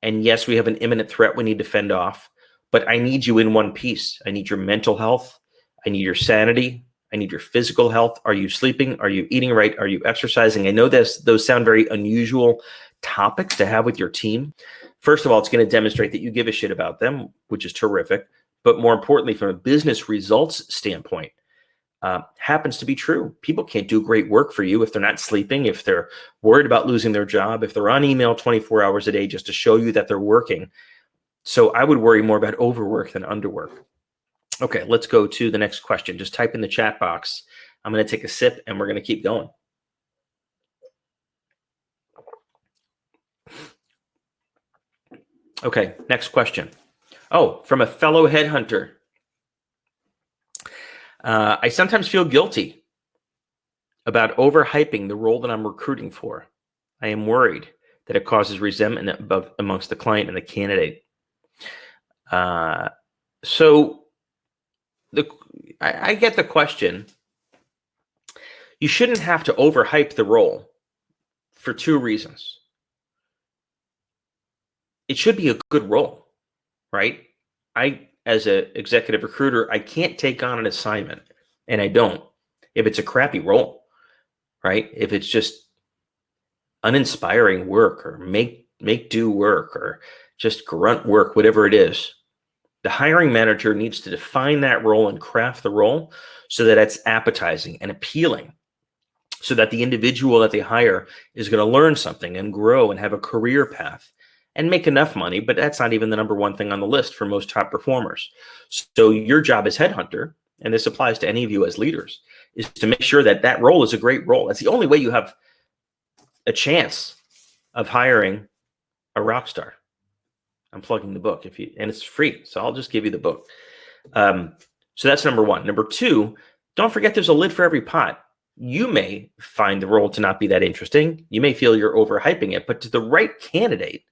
And yes, we have an imminent threat we need to fend off. But I need you in one piece. I need your mental health. I need your sanity. I need your physical health. Are you sleeping? Are you eating right? Are you exercising? I know those sound very unusual topics to have with your team. First of all, it's going to demonstrate that you give a shit about them, which is terrific. But more importantly, from a business results standpoint, happens to be true. People can't do great work for you if they're not sleeping, if they're worried about losing their job, if they're on email 24 hours a day just to show you that they're working. So I would worry more about overwork than underwork. Okay, let's go to the next question. Just type in the chat box. I'm going to take a sip and we're going to keep going. Okay, next question. Oh, from a fellow headhunter. I sometimes feel guilty about overhyping the role that I'm recruiting for. I am worried that it causes resentment amongst the client and the candidate. So I get the question. You shouldn't have to overhype the role for two reasons. It should be a good role, right? As an executive recruiter, I can't take on an assignment, and I don't, if it's a crappy role, right? If it's just uninspiring work or make do work or just grunt work, whatever it is. The hiring manager needs to define that role and craft the role so that it's appetizing and appealing, so that the individual that they hire is going to learn something and grow and have a career path and make enough money. But that's not even the number one thing on the list for most top performers. So your job as headhunter, and this applies to any of you as leaders, is to make sure that that role is a great role. That's the only way you have a chance of hiring a rock star. I'm plugging the book and it's free. So I'll just give you the book. So that's number one. Number two, don't forget there's a lid for every pot. You may find the role to not be that interesting. You may feel you're overhyping it, but to the right candidate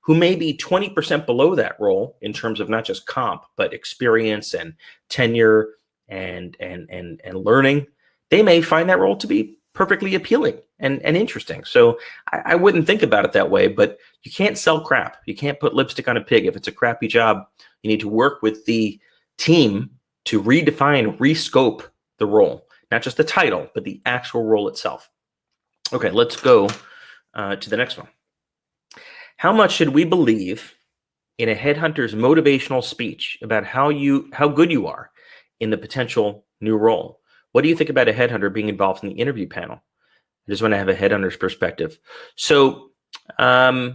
who may be 20% below that role in terms of not just comp, but experience and tenure and learning, they may find that role to be perfectly appealing and interesting. So I wouldn't think about it that way, but you can't sell crap. You can't put lipstick on a pig. If it's a crappy job, you need to work with the team to redefine, rescope the role, not just the title, but the actual role itself. Okay, let's go to the next one. How much should we believe in a headhunter's motivational speech about how good you are in the potential new role? What do you think about a headhunter being involved in the interview panel? I just want to have a headhunter's perspective. So I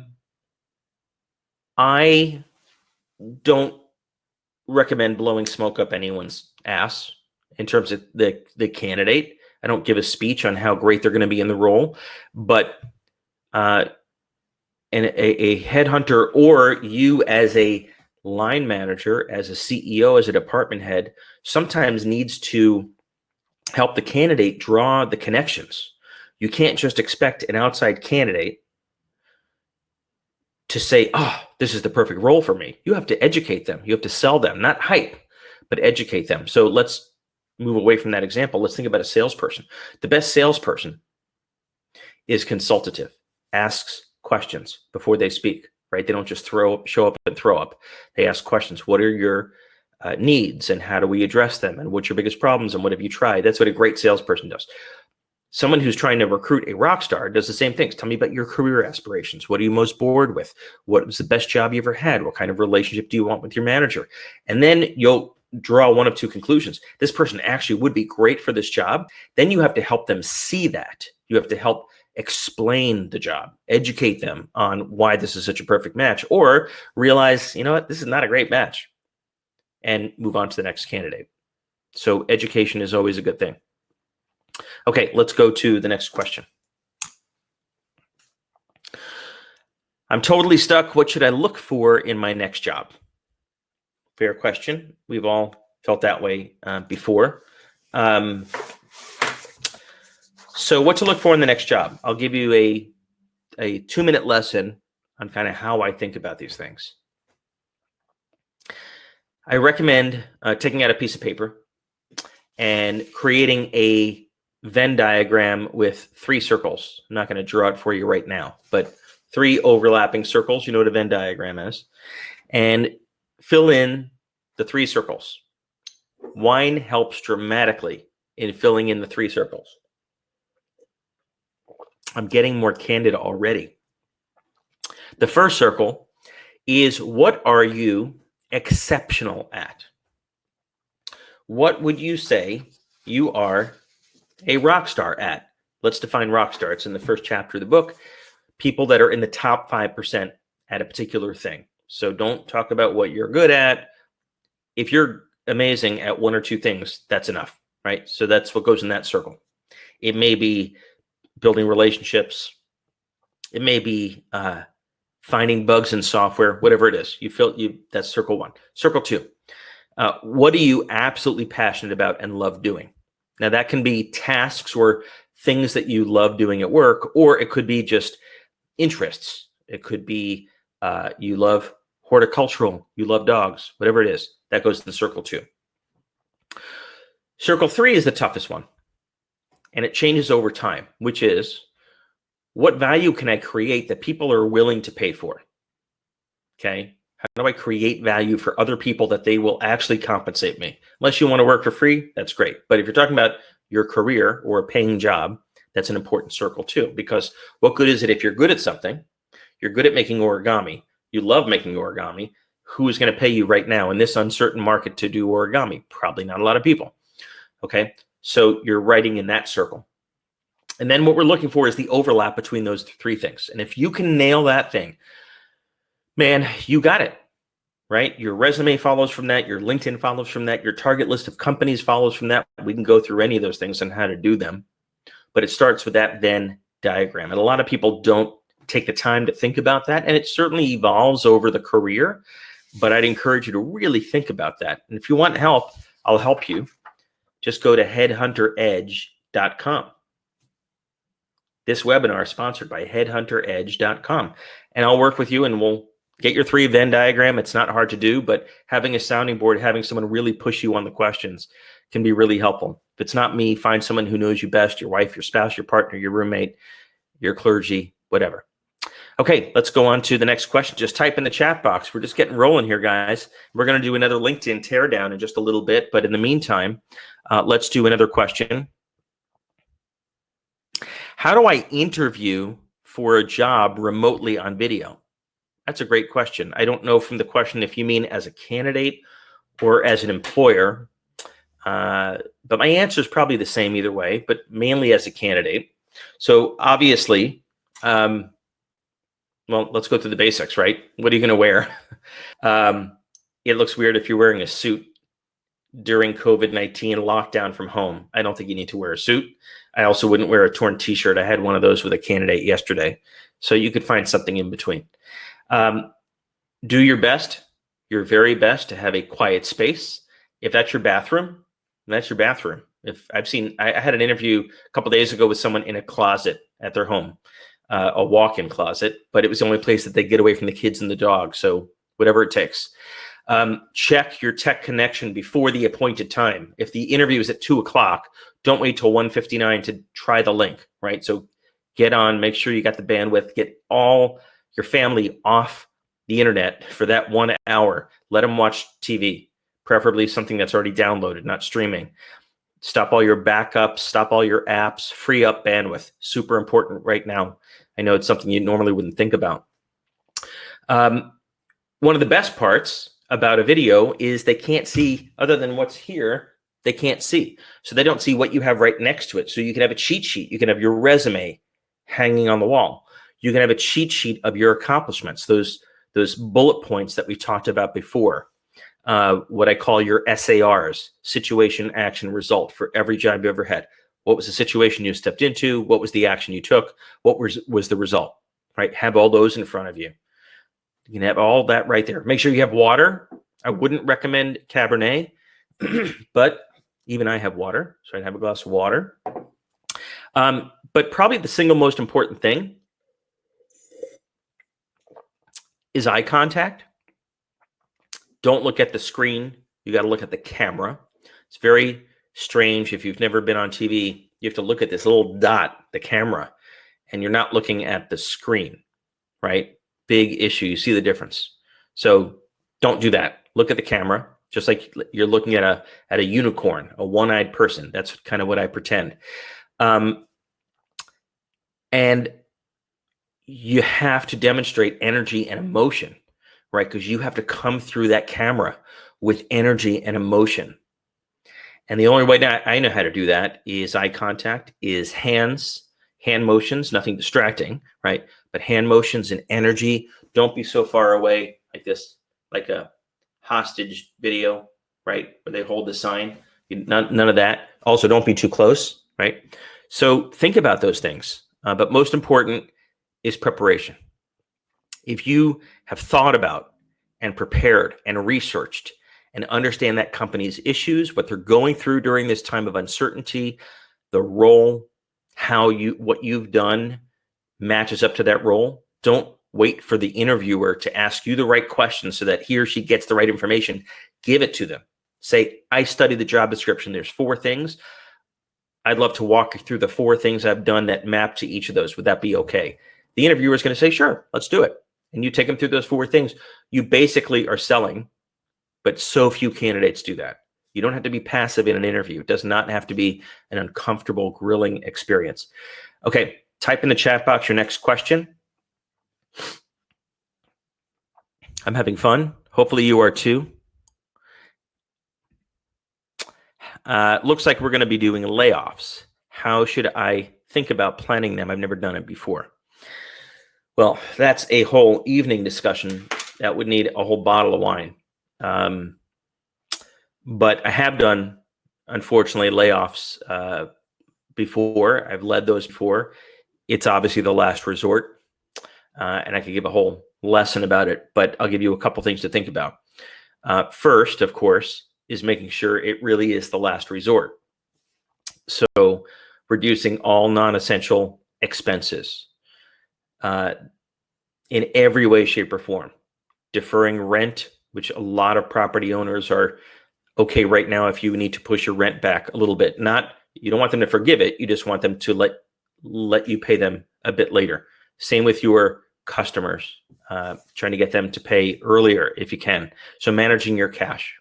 don't recommend blowing smoke up anyone's ass in terms of the candidate. I don't give a speech on how great they're going to be in the role, but a headhunter, or you as a line manager, as a CEO, as a department head, sometimes needs to help the candidate draw the connections. You can't just expect an outside candidate to say, oh, this is the perfect role for me. You have to educate them. You have to sell them, not hype, but educate them. So let's move away from that example. Let's think about a salesperson. The best salesperson is consultative, asks questions before they speak, right? They don't just show up and throw up. They ask questions. What are your needs and how do we address them? And what's your biggest problems and what have you tried? That's what a great salesperson does. Someone who's trying to recruit a rock star does the same things. Tell me about your career aspirations. What are you most bored with? What was the best job you ever had? What kind of relationship do you want with your manager? And then you'll draw one of two conclusions. This person actually would be great for this job. Then you have to help them see that. You have to help explain the job, educate them on why this is such a perfect match, or realize, you know what, this is not a great match, and move on to the next candidate. So education is always a good thing. Okay, let's go to the next question. I'm totally stuck. What should I look for in my next job? Fair question. We've all felt that way before. So what to look for in the next job? I'll give you a 2-minute lesson on kind of how I think about these things. I recommend taking out a piece of paper and creating a Venn diagram with 3 circles. I'm not going to draw it for you right now, but 3 overlapping circles. You know what a Venn diagram is. And fill in the 3 circles. Wine helps dramatically in filling in the 3 circles. I'm getting more candid already. The first circle is, what are you exceptional at? What would you say you are a rock star at? Let's define rock star. It's in the first chapter of the book. People that are in the top 5% at a particular thing. So don't talk about what you're good at. If you're amazing at 1 or 2 things, that's enough, right? So that's what goes in that circle. It may be building relationships. It may be finding bugs in software, whatever it is. That's circle 1. Circle 2. What are you absolutely passionate about and love doing? Now that can be tasks or things that you love doing at work, or it could be just interests. It could be you love horticultural, you love dogs, whatever it is. That goes to circle 2. Circle 3 is the toughest one, and it changes over time, which is, what value can I create that people are willing to pay for? Okay. How do I create value for other people that they will actually compensate me? Unless you want to work for free, that's great. But if you're talking about your career or a paying job, that's an important circle too. Because what good is it if you're good at something, you're good at making origami, you love making origami, who is going to pay you right now in this uncertain market to do origami? Probably not a lot of people. Okay. So you're writing in that circle. And then what we're looking for is the overlap between those 3 things. And if you can nail that thing, man, you got it, right? Your resume follows from that. Your LinkedIn follows from that. Your target list of companies follows from that. We can go through any of those things and how to do them. But it starts with that Venn diagram. And a lot of people don't take the time to think about that. And it certainly evolves over the career. But I'd encourage you to really think about that. And if you want help, I'll help you. Just go to headhunteredge.com. This webinar is sponsored by headhunteredge.com. And I'll work with you and we'll get your 3 Venn diagram. It's not hard to do, but having a sounding board, having someone really push you on the questions can be really helpful. If it's not me, find someone who knows you best, your wife, your spouse, your partner, your roommate, your clergy, whatever. Okay, let's go on to the next question. Just type in the chat box. We're just getting rolling here, guys. We're going to do another LinkedIn teardown in just a little bit. But in the meantime, let's do another question. How do I interview for a job remotely on video? That's a great question. I don't know from the question if you mean as a candidate or as an employer, but my answer is probably the same either way, but mainly as a candidate. So obviously, well, let's go through the basics, right? What are you going to wear? It looks weird if you're wearing a suit during COVID-19 lockdown from home. I don't think you need to wear a suit. I also wouldn't wear a torn t-shirt. I had one of those with a candidate yesterday. So you could find something in between. Do your best, your very best, to have a quiet space. If that's your bathroom, that's your bathroom. I had an interview a couple of days ago with someone in a closet at their home, a walk-in closet, but it was the only place that they get away from the kids and the dog. So whatever it takes. Check your tech connection before the appointed time. If the interview is at 2:00, don't wait till 1:59 to try the link, right? So get on, make sure you got the bandwidth, get all your family off the internet for that 1 hour. Let them watch TV, preferably something that's already downloaded, not streaming. Stop all your backups, stop all your apps, free up bandwidth. Super important right now. I know it's something you normally wouldn't think about. One of the best parts about a video is they can't see, other than what's here, they can't see. So they don't see what you have right next to it. So you can have a cheat sheet. You can have your resume hanging on the wall. You can have a cheat sheet of your accomplishments, those bullet points that we talked about before, what I call your SARs, situation, action, result, for every job you ever had. What was the situation you stepped into? What was the action you took? What was the result, right? Have all those in front of you. You can have all that right there. Make sure you have water. I wouldn't recommend Cabernet, but even I have water, so I'd have a glass of water. But probably the single most important thing is eye contact. Don't look at the screen. You got to look at the camera. It's very strange. If you've never been on TV, you have to look at this little dot, the camera, and you're not looking at the screen, right? Big issue. You see the difference. So don't do that. Look at the camera, just like you're looking at a unicorn, a one-eyed person. That's kind of what I pretend. And you have to demonstrate energy and emotion, right? Because you have to come through that camera with energy and emotion. And the only way that I know how to do that is eye contact, is hand motions, nothing distracting, right? But hand motions and energy. Don't be so far away like this, like a hostage video, right? Where they hold the sign. None of that. Also, don't be too close, right? So think about those things. But most important is preparation. If you have thought about and prepared and researched and understand that company's issues, what they're going through during this time of uncertainty, the role, what you've done matches up to that role. Don't wait for the interviewer to ask you the right questions so that he or she gets the right information. Give it to them. Say, I studied the job description. There's 4 things. I'd love to walk you through the 4 things I've done that map to each of those. Would that be okay? The interviewer is going to say, sure, let's do it. And you take them through those 4 things. You basically are selling, but so few candidates do that. You don't have to be passive in an interview. It does not have to be an uncomfortable grilling experience. Okay, type in the chat box your next question. I'm having fun. Hopefully you are too. Looks like we're going to be doing layoffs. How should I think about planning them? I've never done it before. Well, that's a whole evening discussion. That would need a whole bottle of wine. But I have done, unfortunately, layoffs before. I've led those before. It's obviously the last resort. And I could give a whole lesson about it, but I'll give you a couple things to think about. First, of course, is making sure it really is the last resort. So reducing all non-essential expenses in every way, shape, or form. Deferring rent, which a lot of property owners are okay right now if you need to push your rent back a little bit. You don't want them to forgive it. You just want them to let you pay them a bit later. Same with your customers, trying to get them to pay earlier if you can. So managing your cash.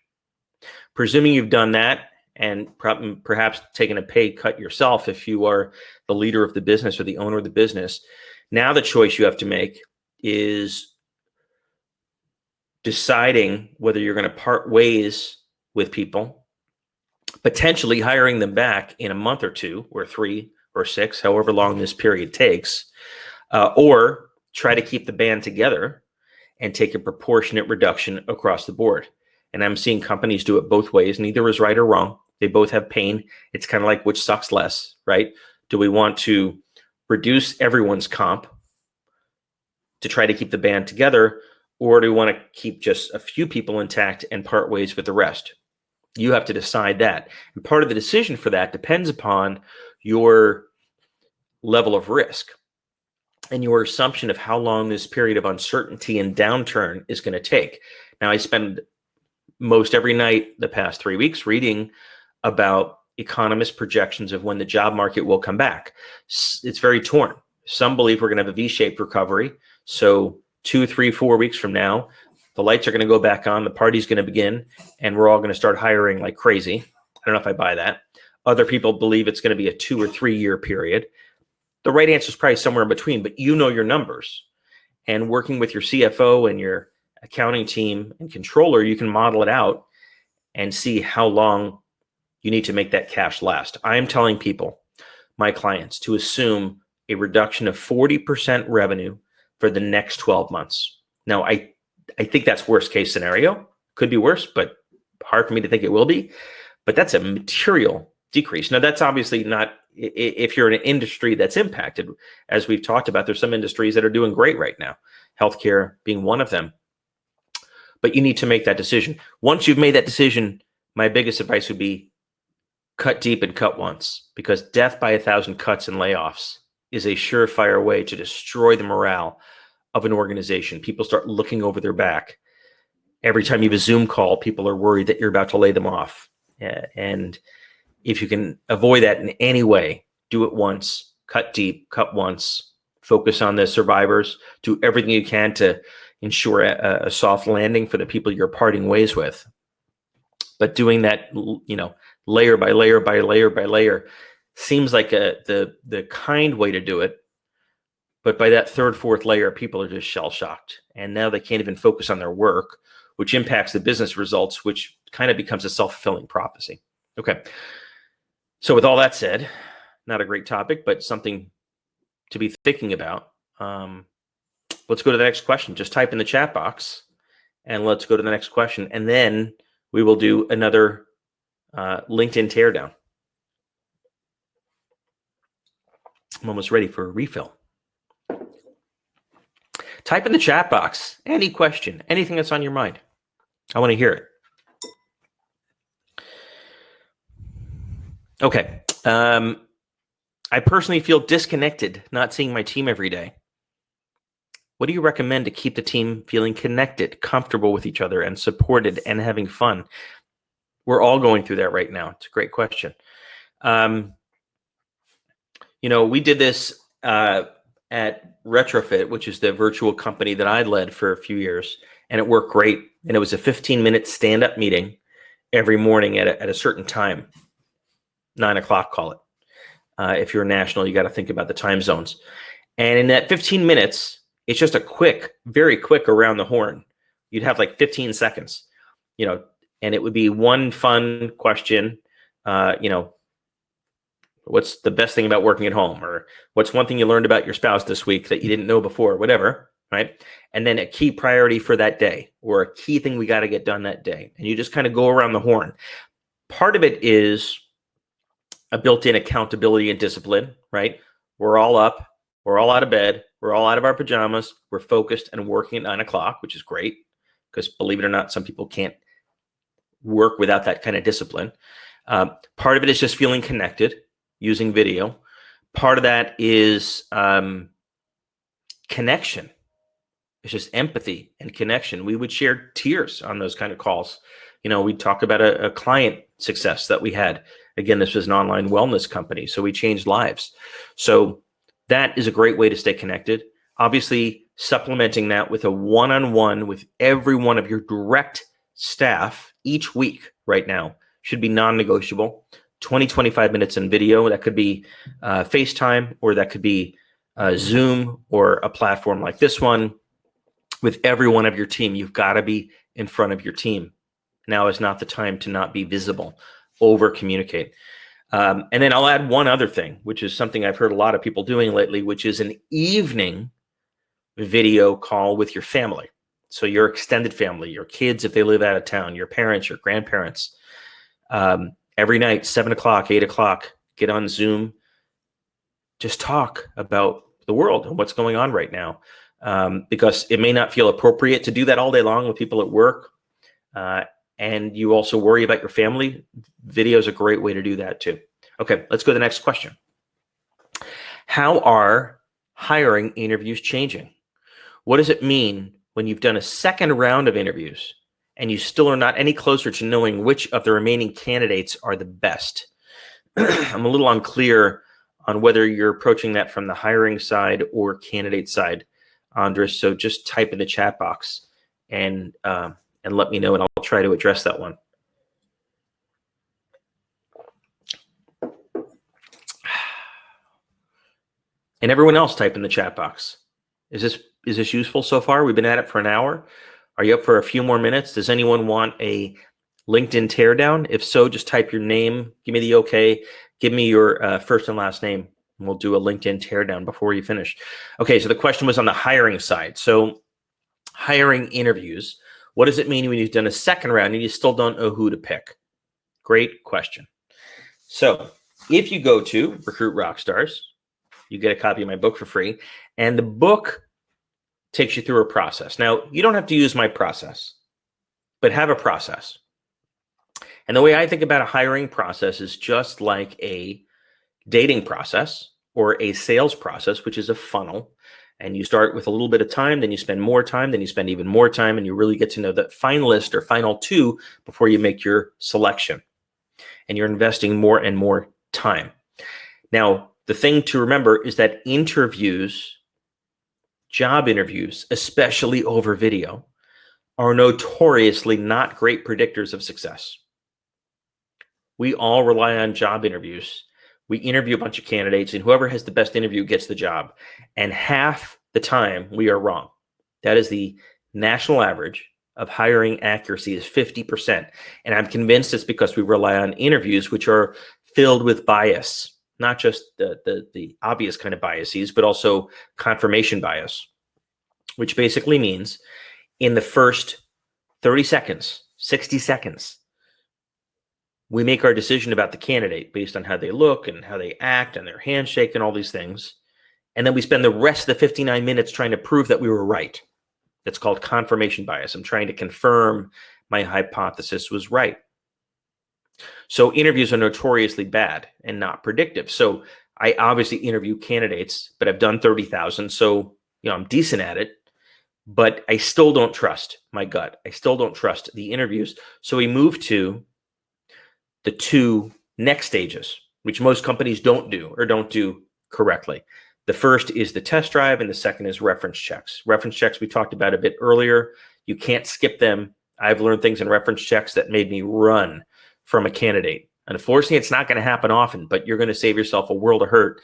Presuming you've done that and perhaps taken a pay cut yourself if you are the leader of the business or the owner of the business, now the choice you have to make is deciding whether you're going to part ways with people, potentially hiring them back in a month or 2 or 3 or 6, however long this period takes, or try to keep the band together and take a proportionate reduction across the board. And I'm seeing companies do it both ways. Neither is right or wrong. They both have pain. It's kind of like which sucks less, right? Do we want to reduce everyone's comp to try to keep the band together, or do we want to keep just a few people intact and part ways with the rest? You have to decide that. And part of the decision for that depends upon your level of risk and your assumption of how long this period of uncertainty and downturn is going to take. Now, I spend most every night the past 3 weeks reading about economist projections of when the job market will come back. It's very torn. Some believe we're going to have a V-shaped recovery. So 2, 3, 4 weeks from now, the lights are going to go back on, the party's going to begin, and we're all going to start hiring like crazy. I don't know if I buy that. Other people believe it's going to be a 2 or 3 year period. The right answer is probably somewhere in between, but you know your numbers. And working with your CFO and your accounting team and controller, you can model it out and see how long you need to make that cash last. I'm telling people, my clients, to assume a reduction of 40% revenue for the next 12 months. Now, I think that's worst case scenario. Could be worse, but hard for me to think it will be. But that's a material decrease. Now, that's obviously not if you're in an industry that's impacted. As we've talked about, there's some industries that are doing great right now, healthcare being one of them. But you need to make that decision. Once you've made that decision, my biggest advice would be cut deep and cut once, because death by 1,000 cuts and layoffs is a surefire way to destroy the morale of an organization. People start looking over their back. Every time you have a Zoom call, people are worried that you're about to lay them off. And if you can avoid that in any way, do it once, cut deep, cut once, focus on the survivors, do everything you can to ensure a soft landing for the people you're parting ways with. But doing that, layer by layer by layer by layer seems like the kind way to do it. But by that third, fourth layer, people are just shell-shocked. And now they can't even focus on their work, which impacts the business results, which kind of becomes a self-fulfilling prophecy. Okay. So with all that said, not a great topic, but something to be thinking about. Let's go to the next question. Just type in the chat box and let's go to the next question. And then we will do another LinkedIn teardown. I'm almost ready for a refill. Type in the chat box any question, anything that's on your mind. I want to hear it. Okay. I personally feel disconnected, not seeing my team every day. What do you recommend to keep the team feeling connected, comfortable with each other, and supported and having fun? We're all going through that right now. It's a great question. We did this at Retrofit, which is the virtual company that I led for a few years, and it worked great. And it was a 15-minute stand-up meeting every morning at a certain time, 9 o'clock, call it. If you're national, you got to think about the time zones. And in that 15 minutes, it's just a quick, very quick around the horn. You'd have like 15 seconds, and it would be one fun question, what's the best thing about working at home? Or what's one thing you learned about your spouse this week that you didn't know before, whatever, right? And then a key priority for that day, or a key thing we got to get done that day. And you just kind of go around the horn. Part of it is a built-in accountability and discipline, right? We're all up, we're all out of bed, we're all out of our pajamas, we're focused and working at 9 o'clock, which is great, because believe it or not, some people can't work without that kind of discipline. Part of it is just feeling connected, using video. Part of that is connection. It's just empathy and connection. We would share tears on those kind of calls. We'd talk about a client success that we had. Again, this was an online wellness company, so we changed lives. So that is a great way to stay connected. Obviously, supplementing that with a one-on-one with every one of your direct staff each week right now should be non-negotiable. 20, 25 minutes in video. That could be FaceTime, or that could be Zoom, or a platform like this one. With every one of your team, you've got to be in front of your team. Now is not the time to not be visible. Over communicate. And then I'll add one other thing, which is something I've heard a lot of people doing lately, which is an evening video call with your family. So your extended family, your kids, if they live out of town, your parents, your grandparents. Every night, 7 o'clock, 8 o'clock, get on Zoom. Just talk about the world and what's going on right now. Because it may not feel appropriate to do that all day long with people at work. And you also worry about your family. Video is a great way to do that too. Okay, let's go to the next question. How are hiring interviews changing? What does it mean when you've done a second round of interviews and you still are not any closer to knowing which of the remaining candidates are the best? I'm a little unclear on whether you're approaching that from the hiring side or candidate side, Andres. So just type in the chat box and let me know, and I'll try to address that one. And everyone else, type in the chat box. Is this useful so far? We've been at it for an hour. Are you up for a few more minutes? Does anyone want a LinkedIn teardown? If so, just type your name. Give me the okay. Give me your first and last name, and we'll do a LinkedIn teardown before you finish. Okay, so the question was on the hiring side. So hiring interviews. What does it mean when you've done a second round and you still don't know who to pick? Great question. So if you go to Recruit Rockstars, you get a copy of my book for free. And the book takes you through a process. Now, you don't have to use my process, but have a process. And the way I think about a hiring process is just like a dating process or a sales process, which is a funnel. And you start with a little bit of time, then you spend more time, then you spend even more time, and you really get to know the finalist or final two before you make your selection. And you're investing more and more time. Now, the thing to remember is that interviews, job interviews, especially over video, are notoriously not great predictors of success. We all rely on job interviews. We interview a bunch of candidates, and whoever has the best interview gets the job. And half the time, we are wrong. That is the national average of hiring accuracy is 50%. And I'm convinced it's because we rely on interviews, which are filled with bias, not just the obvious kind of biases, but also confirmation bias, which basically means in the first 30 seconds, 60 seconds, we make our decision about the candidate based on how they look and how they act and their handshake and all these things. And then we spend the rest of the 59 minutes trying to prove that we were right. That's called confirmation bias. I'm trying to confirm my hypothesis was right. So interviews are notoriously bad and not predictive. So I obviously interview candidates, but I've done 30,000. So, I'm decent at it, but I still don't trust my gut. I still don't trust the interviews. So we move to the two next stages, which most companies don't do or don't do correctly. The first is the test drive, and the second is reference checks. Reference checks we talked about a bit earlier. You can't skip them. I've learned things in reference checks that made me run from a candidate. And unfortunately, it's not going to happen often, but you're going to save yourself a world of hurt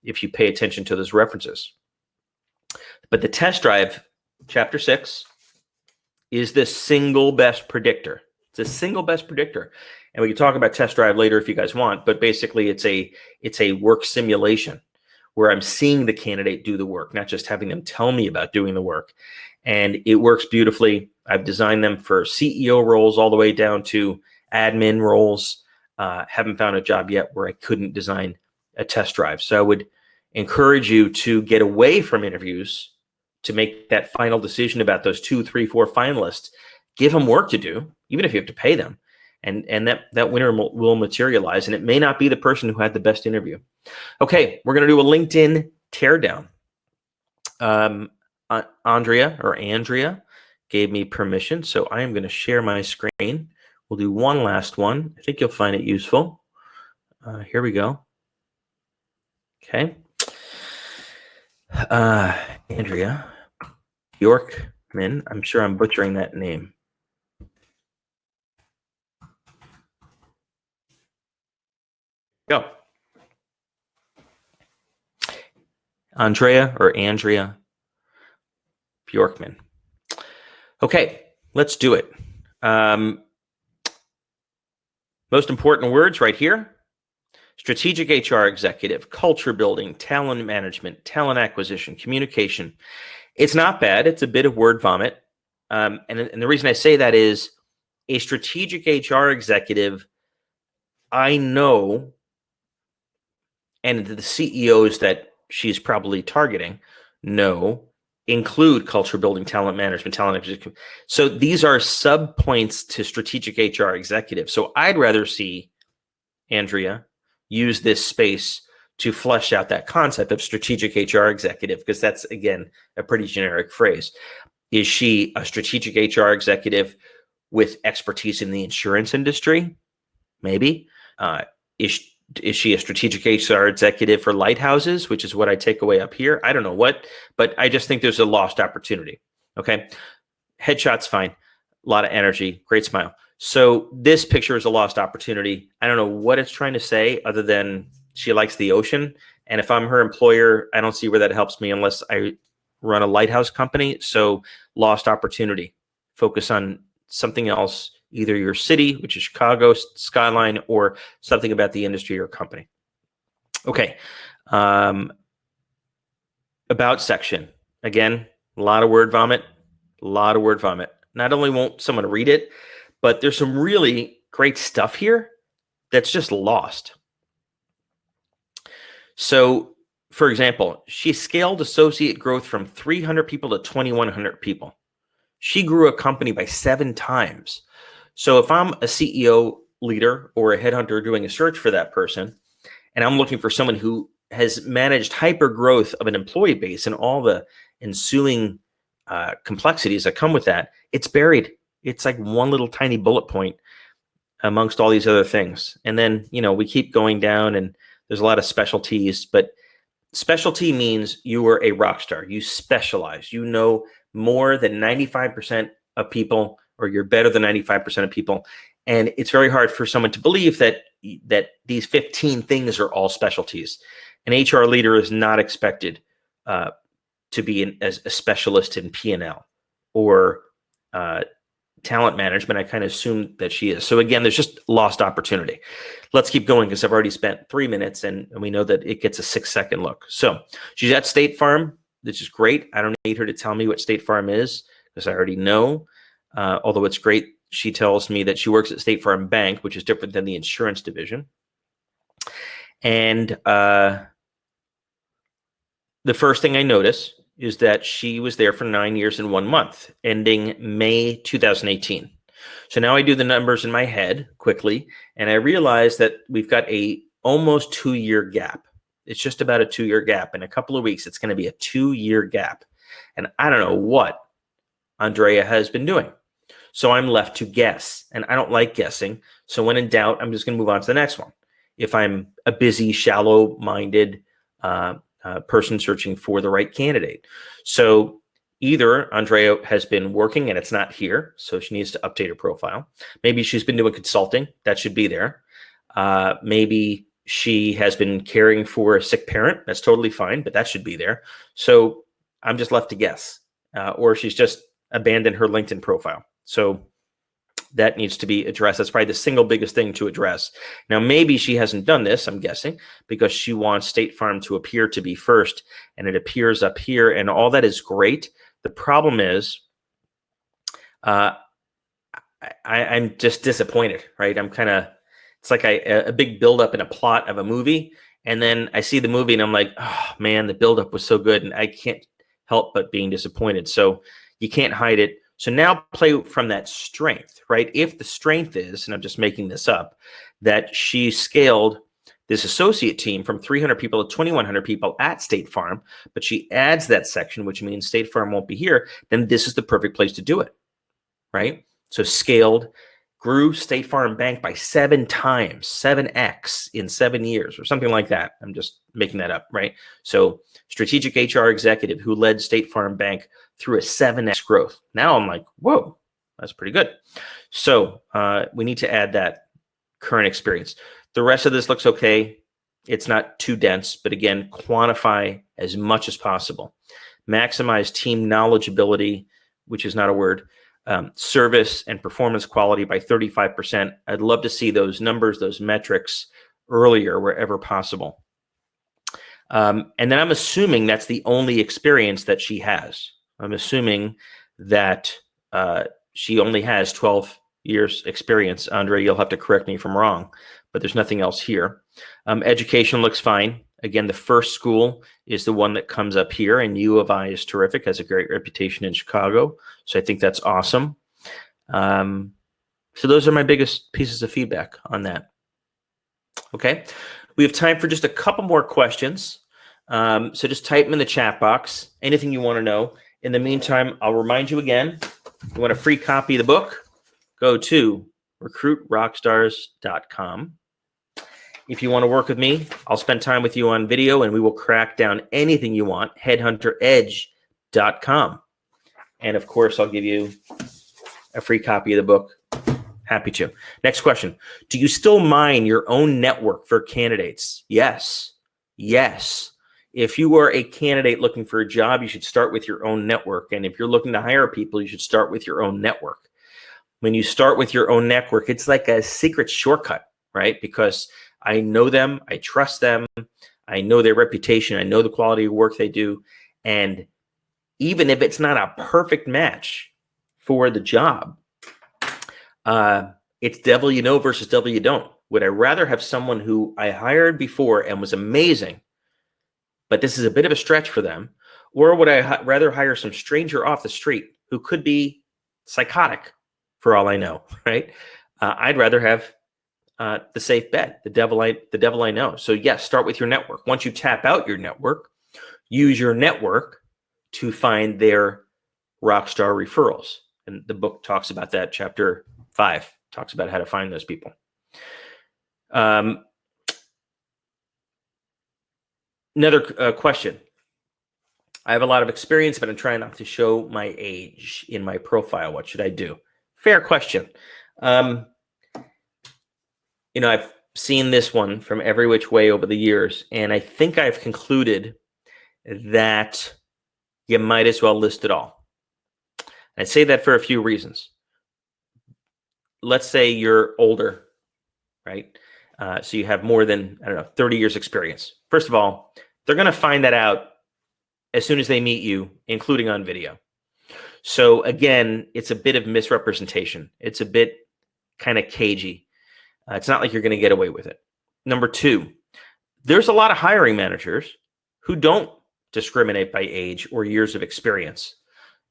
if you pay attention to those references. But the test drive, chapter 6, is the single best predictor. It's the single best predictor. And we can talk about test drive later if you guys want, but basically it's a work simulation where I'm seeing the candidate do the work, not just having them tell me about doing the work. And it works beautifully. I've designed them for CEO roles all the way down to admin roles. Haven't found a job yet where I couldn't design a test drive. So I would encourage you to get away from interviews to make that final decision about those 2, 3, 4 finalists. Give them work to do, even if you have to pay them. And that winner will materialize. And it may not be the person who had the best interview. Okay, we're going to do a LinkedIn teardown. Andrea gave me permission, so I am going to share my screen. We'll do one last one. I think you'll find it useful. Here we go. Okay. Andrea Bjorkman. I'm sure I'm butchering that name. Go. Andrea Bjorkman. Okay, let's do it. Most important words right here: strategic HR executive, culture building, talent management, talent acquisition, communication. It's not bad. It's a bit of word vomit. And the reason I say that is a strategic HR executive, I know, and the CEOs that she's probably targeting know, include culture building, talent management, talent acquisition. So these are sub points to strategic HR executive. So I'd rather see Andrea use this space to flesh out that concept of strategic HR executive, because that's, again, a pretty generic phrase. Is she a strategic HR executive with expertise in the insurance industry? Maybe. Is she a strategic HR executive for lighthouses, which is what I take away up here? I don't know what, but I just think there's a lost opportunity. Okay. Headshot's fine. A lot of energy, great smile. So this picture is a lost opportunity. I don't know what it's trying to say other than she likes the ocean. And if I'm her employer, I don't see where that helps me unless I run a lighthouse company. So lost opportunity. Focus on something else, either your city, which is Chicago skyline, or something about the industry or company. Okay. About section. Again, a lot of word vomit. Not only won't someone read it, but there's some really great stuff here that's just lost. So, for example, she scaled associate growth from 300 people to 2,100 people. She grew a company by 7 times. So if I'm a CEO leader or a headhunter doing a search for that person, and I'm looking for someone who has managed hyper growth of an employee base and all the ensuing complexities that come with that, it's buried. It's like one little tiny bullet point amongst all these other things. And then, we keep going down and there's a lot of specialties, but specialty means you are a rock star. You specialize. You know more than 95% of people, or you're better than 95% of people. And it's very hard for someone to believe that these 15 things are all specialties. An HR leader is not expected to be as a specialist in P&L or talent management. I kind of assume that she is. So again, there's just lost opportunity. Let's keep going because I've already spent 3 minutes and we know that it gets a 6-second look. So she's at State Farm, which is great. I don't need her to tell me what State Farm is because I already know. Although it's great, she tells me that she works at State Farm Bank, which is different than the insurance division. And the first thing I notice is that she was there for 9 years and 1 month, ending May 2018. So now I do the numbers in my head quickly, and I realize that we've got a almost 2-year gap. It's just about a 2-year gap. In a couple of weeks, it's going to be a 2-year gap. And I don't know what Andrea has been doing. So I'm left to guess, and I don't like guessing. So when in doubt, I'm just going to move on to the next one. If I'm a busy, shallow-minded person searching for the right candidate. So either Andrea has been working and it's not here, so she needs to update her profile. Maybe she's been doing consulting. That should be there. Maybe she has been caring for a sick parent. That's totally fine, but that should be there. So I'm just left to guess. Or she's just abandoned her LinkedIn profile. So that needs to be addressed. That's probably the single biggest thing to address. Now, maybe she hasn't done this, I'm guessing, because she wants State Farm to appear to be first, and it appears up here, and all that is great. The problem is I'm just disappointed, right? It's like a big buildup in a plot of a movie, and then I see the movie, and I'm like, oh, man, the buildup was so good, and I can't help but being disappointed. So you can't hide it. So now play from that strength, right? If the strength is, and I'm just making this up, that she scaled this associate team from 300 people to 2,100 people at State Farm, but she adds that section, which means State Farm won't be here, then this is the perfect place to do it, right? So scaled, grew State Farm Bank by 7 times, 7x in 7 years or something like that. I'm just making that up, right? So strategic HR executive who led State Farm Bank through a 7x growth. Now I'm like, whoa, that's pretty good. So we need to add that current experience. The rest of this looks okay. It's not too dense, but again, quantify as much as possible. Maximize team knowledgeability, which is not a word, service and performance quality by 35%. I'd love to see those numbers, those metrics earlier wherever possible. And then I'm assuming that's the only experience that she has. I'm assuming that she only has 12 years experience. Andre, you'll have to correct me if I'm wrong, but there's nothing else here. Education looks fine. Again, the first school is the one that comes up here, and U of I is terrific, has a great reputation in Chicago. So I think that's awesome. So those are my biggest pieces of feedback on that. Okay, we have time for just a couple more questions. So just type them in the chat box, anything you want to know. In the meantime, I'll remind you again, if you want a free copy of the book, go to recruitrockstars.com. If you want to work with me, I'll spend time with you on video and we will crack down anything you want, headhunteredge.com. And of course, I'll give you a free copy of the book. Happy to. Next question. Do you still mine your own network for candidates? Yes. Yes. If you are a candidate looking for a job, you should start with your own network. And if you're looking to hire people, you should start with your own network. When you start with your own network, it's like a secret shortcut, right? Because I know them, I trust them, I know their reputation, I know the quality of work they do. And even if it's not a perfect match for the job, it's devil you know versus devil you don't. Would I rather have someone who I hired before and was amazing, but this is a bit of a stretch for them? Or would I rather hire some stranger off the street who could be psychotic for all I know, right? I'd rather have the safe bet, the devil I know. So yes, start with your network. Once you tap out your network, use your network to find their Rockstar referrals. And the book talks about that. Chapter 5 talks about how to find those people. Another question. I have a lot of experience, but I'm trying not to show my age in my profile. What should I do? Fair question. I've seen this one from every which way over the years, and I think I've concluded that you might as well list it all. I say that for a few reasons. Let's say you're older, right? So you have more than, 30 years experience. First of all, they're going to find that out as soon as they meet you, including on video. So again, it's a bit of misrepresentation. It's a bit kind of cagey. It's not like you're going to get away with it. Number 2, there's a lot of hiring managers who don't discriminate by age or years of experience.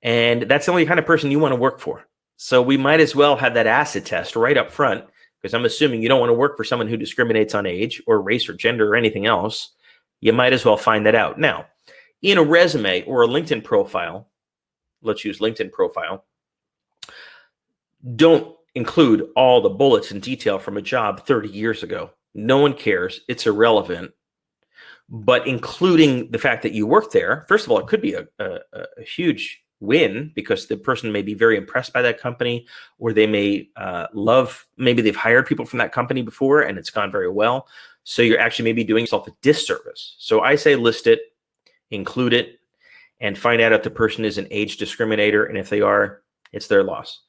And that's the only kind of person you want to work for. So we might as well have that acid test right up front, because I'm assuming you don't want to work for someone who discriminates on age or race or gender or anything else. You might as well find that out. Now, in a resume or a LinkedIn profile, let's use LinkedIn profile, don't include all the bullets and detail from a job 30 years ago. No one cares. It's irrelevant. But including the fact that you worked there, first of all, it could be a huge win, because the person may be very impressed by that company, or they may maybe they've hired people from that company before and it's gone very well. So you're actually maybe doing yourself a disservice. So I say list it, include it, and find out if the person is an age discriminator. And if they are, it's their loss.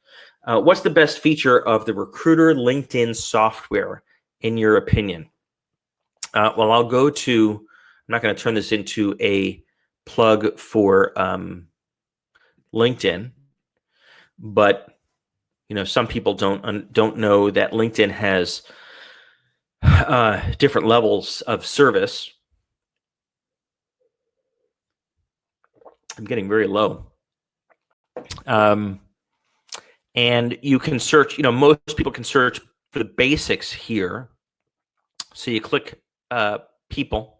What's the best feature of the Recruiter LinkedIn software, in your opinion? Well, I'll go to, I'm not going to turn this into a plug for LinkedIn, but some people don't know that LinkedIn has different levels of service. I'm getting very low. And you can search, most people can search for the basics here. So you click people,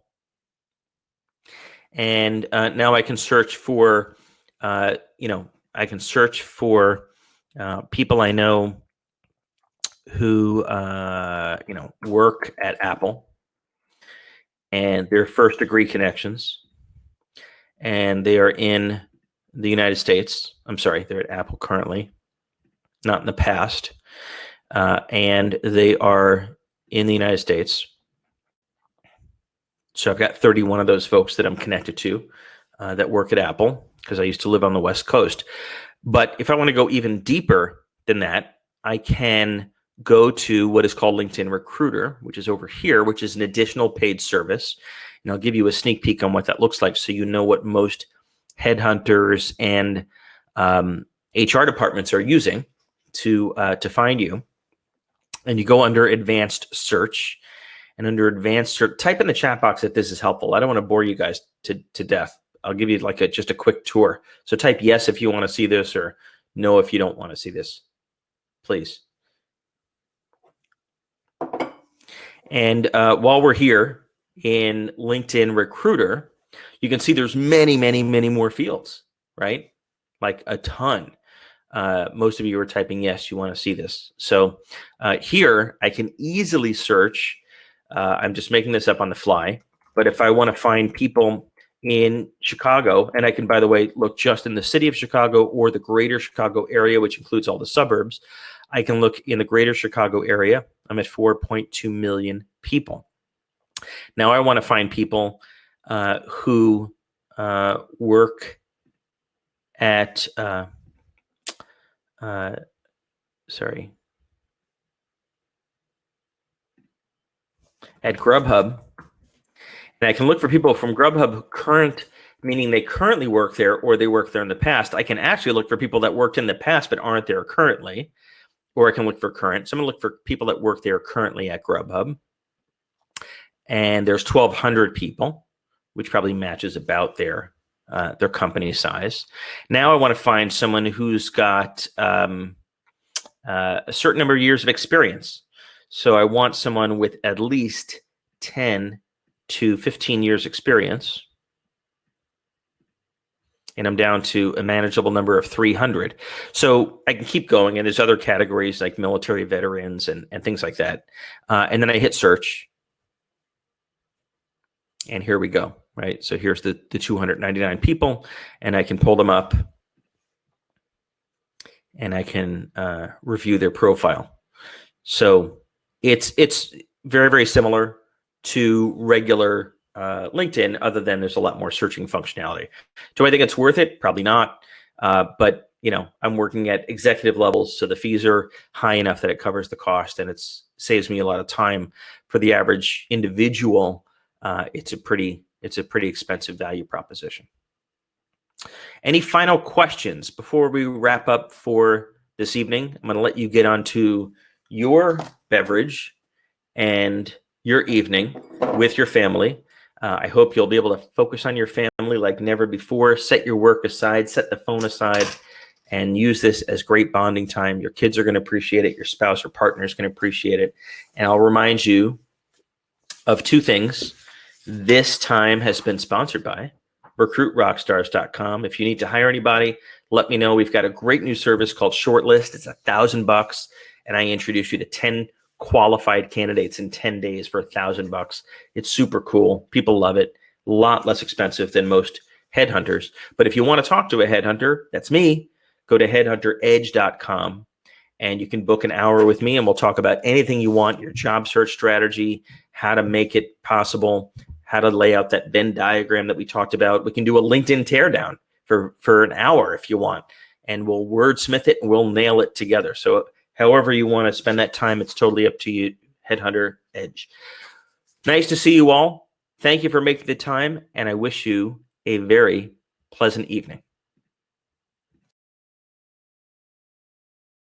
and now I can search for, people I know who, work at Apple, and their first degree connections, and they are in the United States. I'm sorry, they're at Apple currently, not in the past. And they are in the United States. So I've got 31 of those folks that I'm connected to that work at Apple, because I used to live on the West Coast. But if I want to go even deeper than that, I can go to what is called LinkedIn Recruiter, which is over here, which is an additional paid service. And I'll give you a sneak peek on what that looks like, so you know what most headhunters and HR departments are using to find you. And you go under advanced search, and under advanced search, type in the chat box if this is helpful. I don't want to bore you guys to death. I'll give you just a quick tour. So type yes if you want to see this, or no if you don't want to see this, please. And while we're here in LinkedIn Recruiter, you can see there's many, many, many more fields, right? Like a ton. Most of you are typing yes, you want to see this. So here I can easily search. I'm just making this up on the fly, but if I want to find people in Chicago, and I can, by the way, look just in the city of Chicago or the greater Chicago area, which includes all the suburbs, I can look in the greater Chicago area. I'm at 4.2 million people. Now I want to find people who work at, at Grubhub. And I can look for people from Grubhub current, meaning they currently work there or they worked there in the past. I can actually look for people that worked in the past but aren't there currently, or I can look for current. So I'm going to look for people that work there currently at Grubhub. And there's 1,200 people, which probably matches about their company size. Now I want to find someone who's got a certain number of years of experience. So I want someone with at least 10 to 15 years experience. And I'm down to a manageable number of 300. So I can keep going. And there's other categories like military veterans and things like that. And then I hit search. And here we go, right? So here's the 299 people, and I can pull them up and I can review their profile. So it's very, very similar to regular LinkedIn, other than there's a lot more searching functionality. Do I think it's worth it? Probably not. But I'm working at executive levels, so the fees are high enough that it covers the cost, and it saves me a lot of time. For the average individual, it's a pretty expensive value proposition. Any final questions before we wrap up for this evening? I'm going to let you get on to your beverage and your evening with your family. I hope you'll be able to focus on your family like never before. Set your work aside, set the phone aside, and use this as great bonding time. Your kids are going to appreciate it. Your spouse or partner is going to appreciate it. And I'll remind you of two things. This time has been sponsored by recruitrockstars.com. If you need to hire anybody, let me know. We've got a great new service called Shortlist. It's $1,000, and I introduce you to 10 qualified candidates in 10 days for $1,000. It's super cool. People love it. A lot less expensive than most headhunters. But if you want to talk to a headhunter, that's me. Go to headhunteredge.com and you can book an hour with me, and we'll talk about anything you want, your job search strategy, how to make it possible, how to lay out that Venn diagram that we talked about. We can do a LinkedIn teardown for an hour if you want, and we'll wordsmith it and we'll nail it together. So however you want to spend that time, it's totally up to you. Headhunter Edge. Nice to see you all. Thank you for making the time, and I wish you a very pleasant evening.